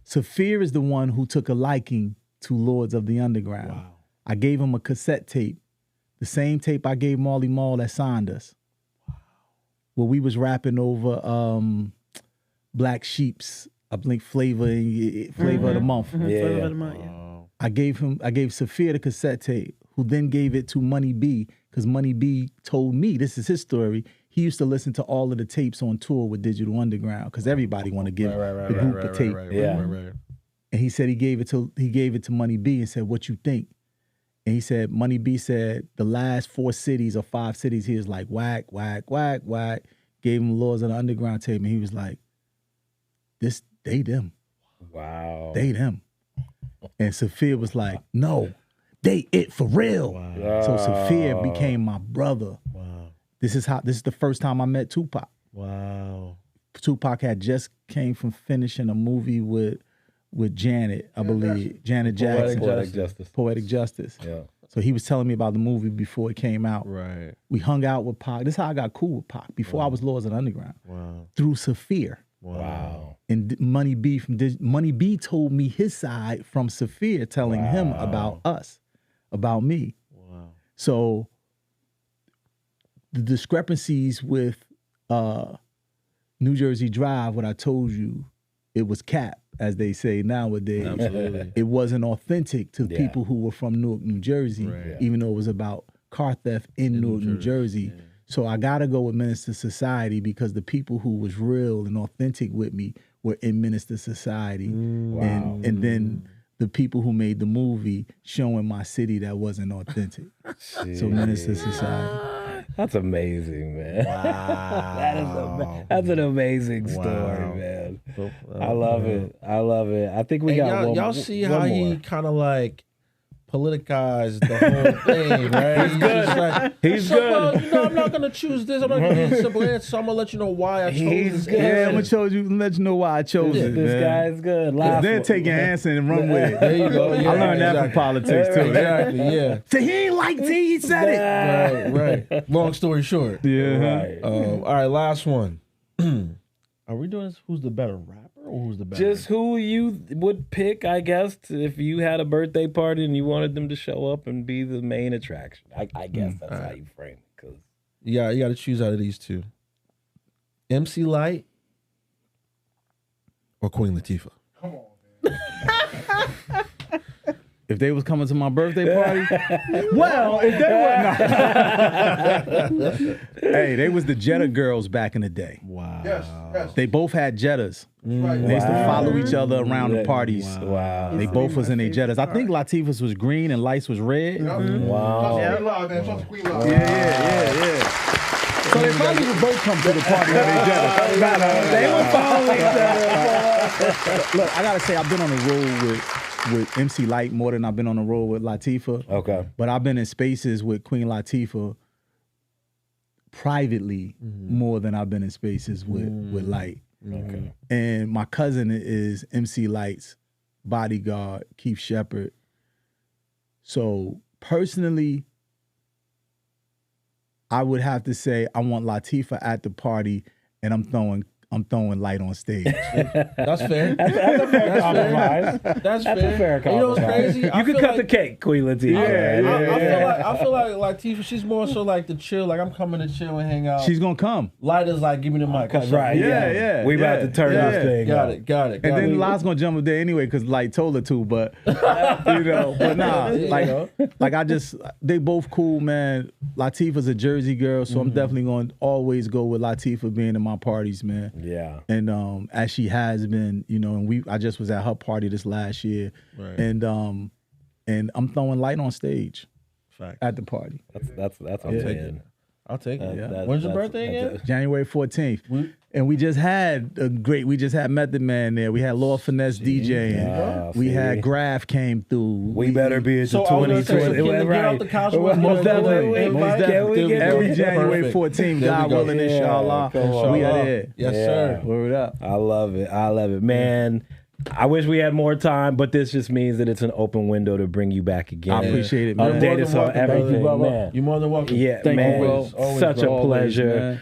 Saphir is the one who took a liking to Lords of the Underground. Wow. I gave him a cassette tape, the same tape I gave Marley Marl that signed us. Where we was rapping over Black Sheep's, I think Flavor of the Month. Flavor of the month, yeah. I gave Saphir the cassette tape, who then gave it to Money B, because Money B told me, this is his story, he used to listen to all of the tapes on tour with Digital Underground, because everybody want to give the group a tape. And he said he gave it to Money B and said, what you think? And he said, Money B said, the last 4 cities or 5 cities, he was like, whack, whack, whack, whack. Gave him Lords of the Underground tape, and he was like, they them. Wow. They them. And Saphir was like, no, they it for real. Wow. So Saphir became my brother. Wow. This is the first time I met Tupac. Wow. Tupac had just came from finishing a movie with Janet, I believe. Janet Jackson. Poetic Justice. Yeah. So he was telling me about the movie before it came out. Right. We hung out with Pac. This is how I got cool with Pac before I was Lords of the Underground. Wow. Through Saphir. Wow. And Money B told me his side from Saphir, telling him about us, about me. Wow. So the discrepancies with New Jersey Drive, what I told you, it was cap, as they say nowadays. Absolutely. It wasn't authentic to people who were from Newark, New Jersey, even though it was about car theft in Newark, New Jersey. Yeah. So I gotta go with Minister Society because the people who was real and authentic with me were in Minister Society. And then the people who made the movie showing my city that wasn't authentic. So Minister Society. That's amazing, man. Wow. That's an amazing story, man. I love it. I love it. I think we got y'all see one how more. he kind of like politicized the whole thing, right? He's good. Just like, He's so, good. You know, I'm not gonna choose this. I'm not gonna give you a simple answer. So I'm gonna let you know why I chose He's this. good. Yeah, I'm gonna let you know why I chose it. This man. guy's good. Then take your answer and run with it. There you go. Yeah, I learned that from exactly. politics too. Exactly. Yeah. So he ain't like T, he said it. Right. Long story short. Yeah. Right. All right. Last one. Are we doing this? Who's the better rapper or who's the better? Just who you would pick, I guess, if you had a birthday party and you wanted them to show up and be the main attraction. I guess that's how you frame it. 'Cause you got to choose out of these two. MC Light or Queen Latifah? Come on, man. If they was coming to my birthday party, well, if they were hey, they was the Jetta girls back in the day. Wow. Yes. They both had Jettas. Right. They used to follow each other around the parties. Wow. They both was in their Jettas. I think Latifah's was green and Lights was red. Wow. Queen Live, man. Talk to Queen Live. Yeah. So they probably would both come to the party with their Jettas. They would follow each other. Look, I gotta say, I've been on the road with MC Light more than I've been on the road with Latifah. Okay. But I've been in spaces with Queen Latifah privately more than I've been in spaces with Light. Okay. And my cousin is MC Light's bodyguard, Keith Shepard. So personally, I would have to say I want Latifah at the party, and I'm throwing light on stage. That's fair. That's a fair compromise. That's That's a fair You know what's compromise. crazy? You I can feel cut the like- cake, Queen Latifah. I feel like Latifah, she's more so like the chill. Like, I'm coming to chill and hang out. She's gonna come. Light is like, give me the mic. What's up? Right, Yeah. We about to turn Yeah. this thing Got up. it. Got it. And got then it. Li's gonna jump up there anyway because Light told her to, but but nah, they both cool, man. Latifah's a Jersey girl, so I'm definitely gonna always go with Latifah being in my parties, man. Yeah. And as she has been, and I just was at her party this last year, Right. and I'm throwing light on stage Fact. at the party. That's a win. I'll take it. That- When's your that's- birthday again? January 14th. And we just had Method Man there. We had Lord Finesse DJing. We had Graph came through. We better be at the So I was gonna say, 2020. so can we get off the couch with Most definitely. Most Most definitely. definitely. Every January Perfect. 14th, There we God go. willing, inshallah. come on. We are there. Yes, Yeah. sir. Word up. I love it, man. I wish we had more time, but this just means that it's an open window to bring you back again. I appreciate it, man. Update us on Welcome, brother. everything, Brother. man. You're more than welcome. Yeah, Thank you, man. bro. Always, Such bro. a Always, pleasure.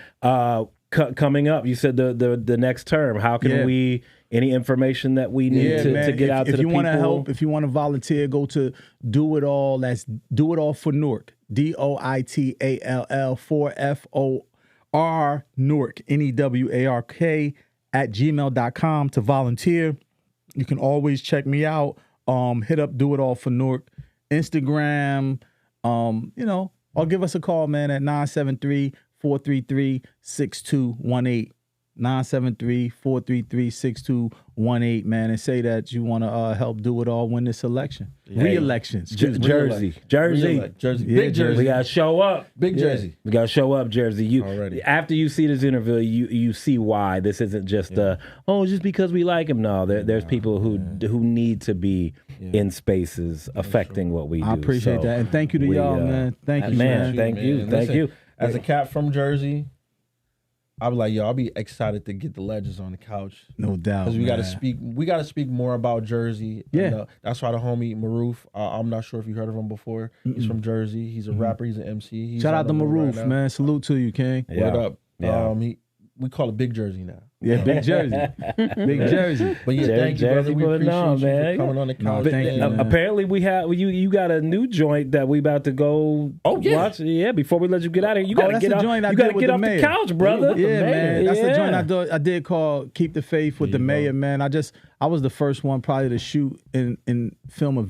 Coming up, you said the next term. How can Yeah. we? Any information that we need to get out to if the you people? want to help, if you want to volunteer, go to Do It All. That's Do It All for Newark. DOITALL 4FOR Newark NEWARK @gmail.com to volunteer. You can always check me out. Hit up Do It All for Newark Instagram. Or give us a call, man, at 973-433-6218. 973-433-6218, man, and say that you want to help Do It All win this election. Re-election. excuse me. Jersey. Jersey. Yeah, Big Jersey. We gotta show up. Big Jersey. We gotta show up, Jersey. Already. After you see this interview, you see why this isn't just just because we like him. No, there's people who need to be in spaces affecting what we do. I appreciate So that. And thank you to y'all, man. Thank you, man. man. Thank you. Man. Thank Listen, you. As a cat from Jersey, I'll be like, I'll be excited to get the legends on the couch. No doubt. Because we got to man. speak. We got to speak more about Jersey. Yeah. And, that's why the homie Maroof. I'm not sure if you heard of him before. He's from Jersey. He's a rapper. He's an MC. He's Shout on out to the move right Maroof, now. man. Salute to you, King. Yeah. Word up. Yeah. We call it Big Jersey now. Yeah, Big Jersey. Big Jersey. But yeah, thank you, Jersey brother. We putting appreciate on, you man. for coming on the No, couch. thank you, man. man. Apparently, we have you got a new joint that we about to go. Oh, yeah. watch. Yeah. Before we let you get out of here, you gotta that's get the off. joint I You did gotta with get the off the mayor. couch, brother. Yeah, man. That's the joint Yeah. I did called Keep the Faith with the mayor, man. I was the first one probably to shoot and film a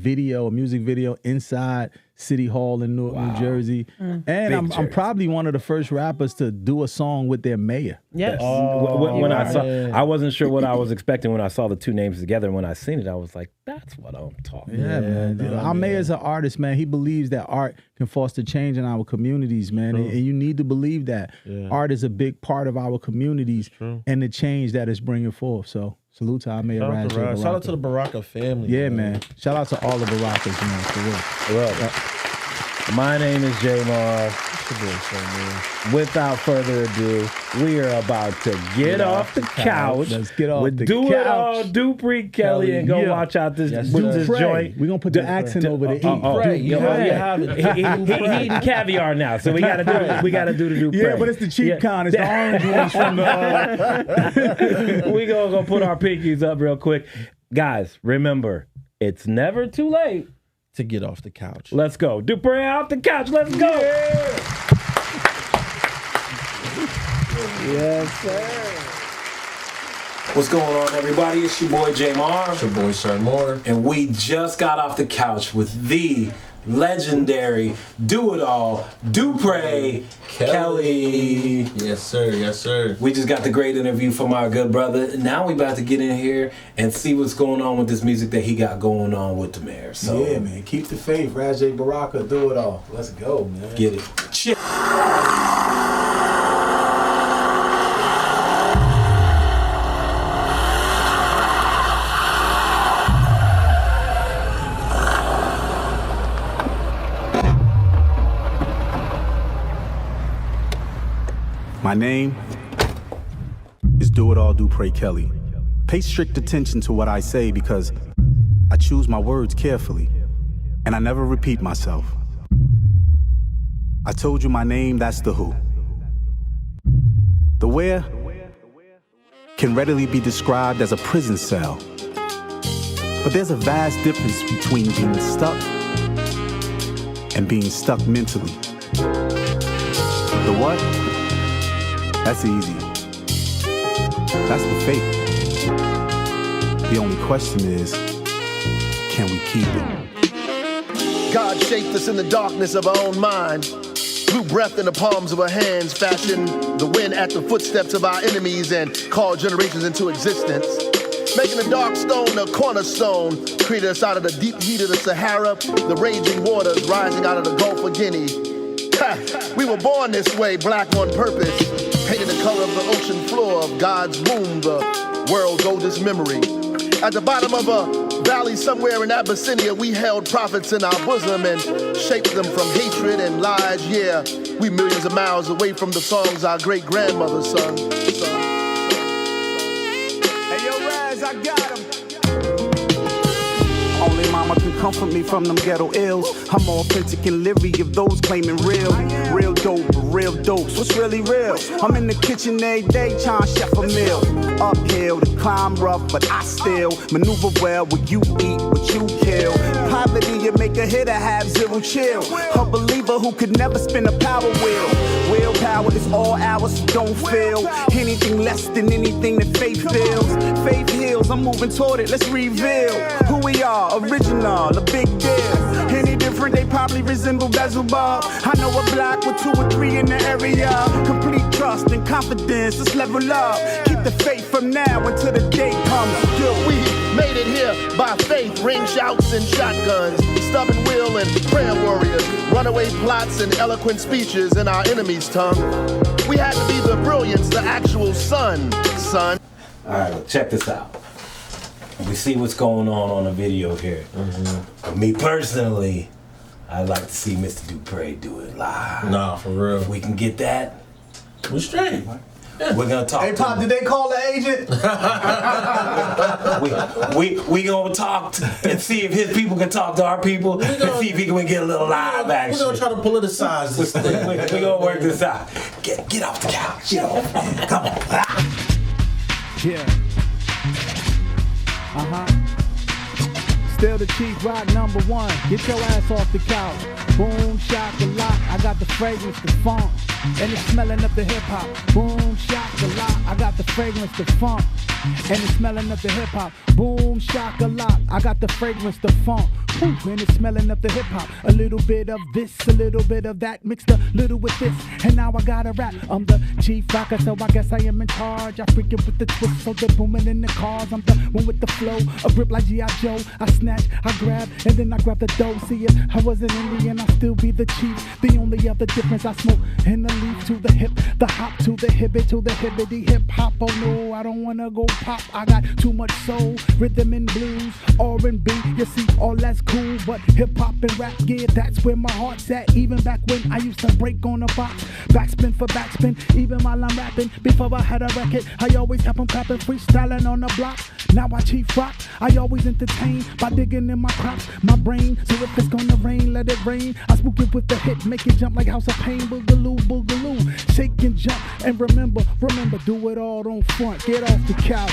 music video inside City Hall in Newark, New Jersey. And I'm Jersey. probably one of the first rappers to do a song with their mayor. Yes. Oh, when I saw, yeah. I wasn't sure what I was expecting when I saw the two names together. And when I seen it, I was like, "That's what I'm talking." Yeah, man. Our mayor's an artist, man. He believes that art can foster change in our communities, man. And you need to believe that. Art is a big part of our communities and the change that it's bringing forth. So salute to our mayor, Shout out Raj to Raj. Shout out Baraka. to the Baraka family. Yeah, man. Shout out to all the Barakas, man, for real. My name is Jamar. Without further ado, we are about to get off the couch. Let's get off with the Doitall couch. Dupré Kelly and go Yeah. watch out this Yes, with sir. this joint. We're going to put the accent over the E. You have it. He eating caviar now, so we gotta do the Dupré. Yeah, but it's the cheap kind. It's the orange ones from the... We gonna go put our pinkies up real quick. Guys, remember, it's never too late. To get off the couch. Let's go. Dupré off the couch. Let's go. Yes, sir. What's going on, everybody? It's your boy Jamar, Your boy, Sir Mortar. and we just got off the couch with the legendary Doitall Dupre Kelly. Yes, sir. Yes, sir. We just got the great interview from our good brother. Now we about to get in here and see what's going on with this music that he got going on with the mayor. So Yeah, man. Keep the faith. Raj Baraka, do it all. Let's go, man. get it. Shit. My name is Doitall Dupre Kelly. Pay strict attention to what I say because I choose my words carefully, and I never repeat myself. I told you my name, that's the who. The where can readily be described as a prison cell. But there's a vast difference between being stuck and being stuck mentally. The what? That's easy. That's the fate. The only question is, can we keep it? God shaped us in the darkness of our own mind, blew breath in the palms of our hands, fashioned the wind at the footsteps of our enemies, and called generations into existence. Making the dark stone a cornerstone, created us out of the deep heat of the Sahara, the raging waters rising out of the Gulf of Guinea. Ha, we were born this way, black on purpose, painted the color of the ocean floor of God's womb, the world's oldest memory. At the bottom of a valley somewhere in Abyssinia, we held prophets in our bosom and shaped them from hatred and lies. Yeah, we millions of miles away from the songs our great-grandmother sung. Hey, yo, Raz, I got him. Only mama can comfort me from them ghetto ills. I'm authentic and leery of those claiming real. Real dope, real dose. What's really real? I'm in the kitchen every day trying to chef a meal. Uphill, the climb rough, but I still maneuver well. What you eat, what you kill. Poverty, you make a hitter have zero chill. A believer who could never spin a power wheel. Willpower is all ours, so don't feel anything less than anything that faith feels. Faith heals, I'm moving toward it, let's reveal who we are, original, a big deal. Any different, they probably resemble Beelzebub. I know a block with 2 or 3 in the area. Complete trust and confidence, let's level up. Keep the faith from now until the day comes due. We made it here by faith, ring shouts and shotguns, stubborn will and prayer warriors, runaway plots and eloquent speeches in our enemy's tongue. We had to be the brilliance, the actual sun. All right, well, check this out. We see what's going on the video here. For me personally, I'd like to see Mr. Dupré do it live. Nah, for real. If we can get that, We're straight. we're gonna talk. Hey, to Pop, him. did they call the agent? we gonna talk and see if his people can talk to our people and see if he can get a little live action. We're gonna try to politicize this thing. We're gonna work this out. Get off the couch. Get off. Come on. Yeah. Still the chief rock #1. Get your ass off the couch. Boom, shock a lot. I got the fragrance, the funk, and it's smelling up the hip hop. Boom, shock a lot. I got the fragrance, the funk, and it's smelling up the hip hop. Boom, shock a lot. I got the fragrance, the funk, and it's smelling up the hip hop. A little bit of this, a little bit of that, mixed a little with this, and now I gotta rap. I'm the chief rocker, so I guess I am in charge. I freaking with the twist, so they're booming in the cars. I'm the one with the flow, a grip like G.I. Joe. I snatch, I grab, and then I grab the dough. See it, I was an Indian, I still be the chief. The only other difference, I smoke in the leaf to the hip, the hop to the hibbit, to the hibbity hip hop. Oh no, I don't wanna go pop. I got too much soul, rhythm and blues, R&B. You see, all that's cool, but hip hop and rap, yeah, that's where my heart's at. Even back when I used to break on a box, backspin for backspin, even while I'm rapping. Before I had a record, I always kept 'em clapping, freestyling on the block. Now I chief rock, I always entertain by digging in my crops, my brain. So if it's gonna rain, let it rain. I spook it with the hit, make it jump like House of Pain. Boogaloo, boogaloo, shake and jump. And remember, do it all on front. Get off the couch.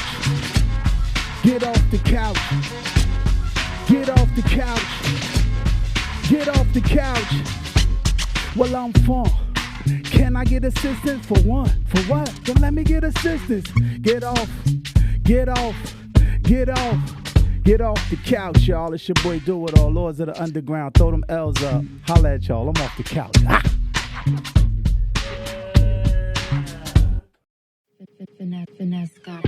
Get off the couch. Get off the couch. Get off the couch. Well, I'm funk. Can I get assistance for one? For what? Then let me get assistance. Get off. Get off. Get off. Get off the couch, y'all. It's your boy Doitall, Lords of the Underground. Throw them L's up. Holla at y'all. I'm off the couch. Ah! Finesse got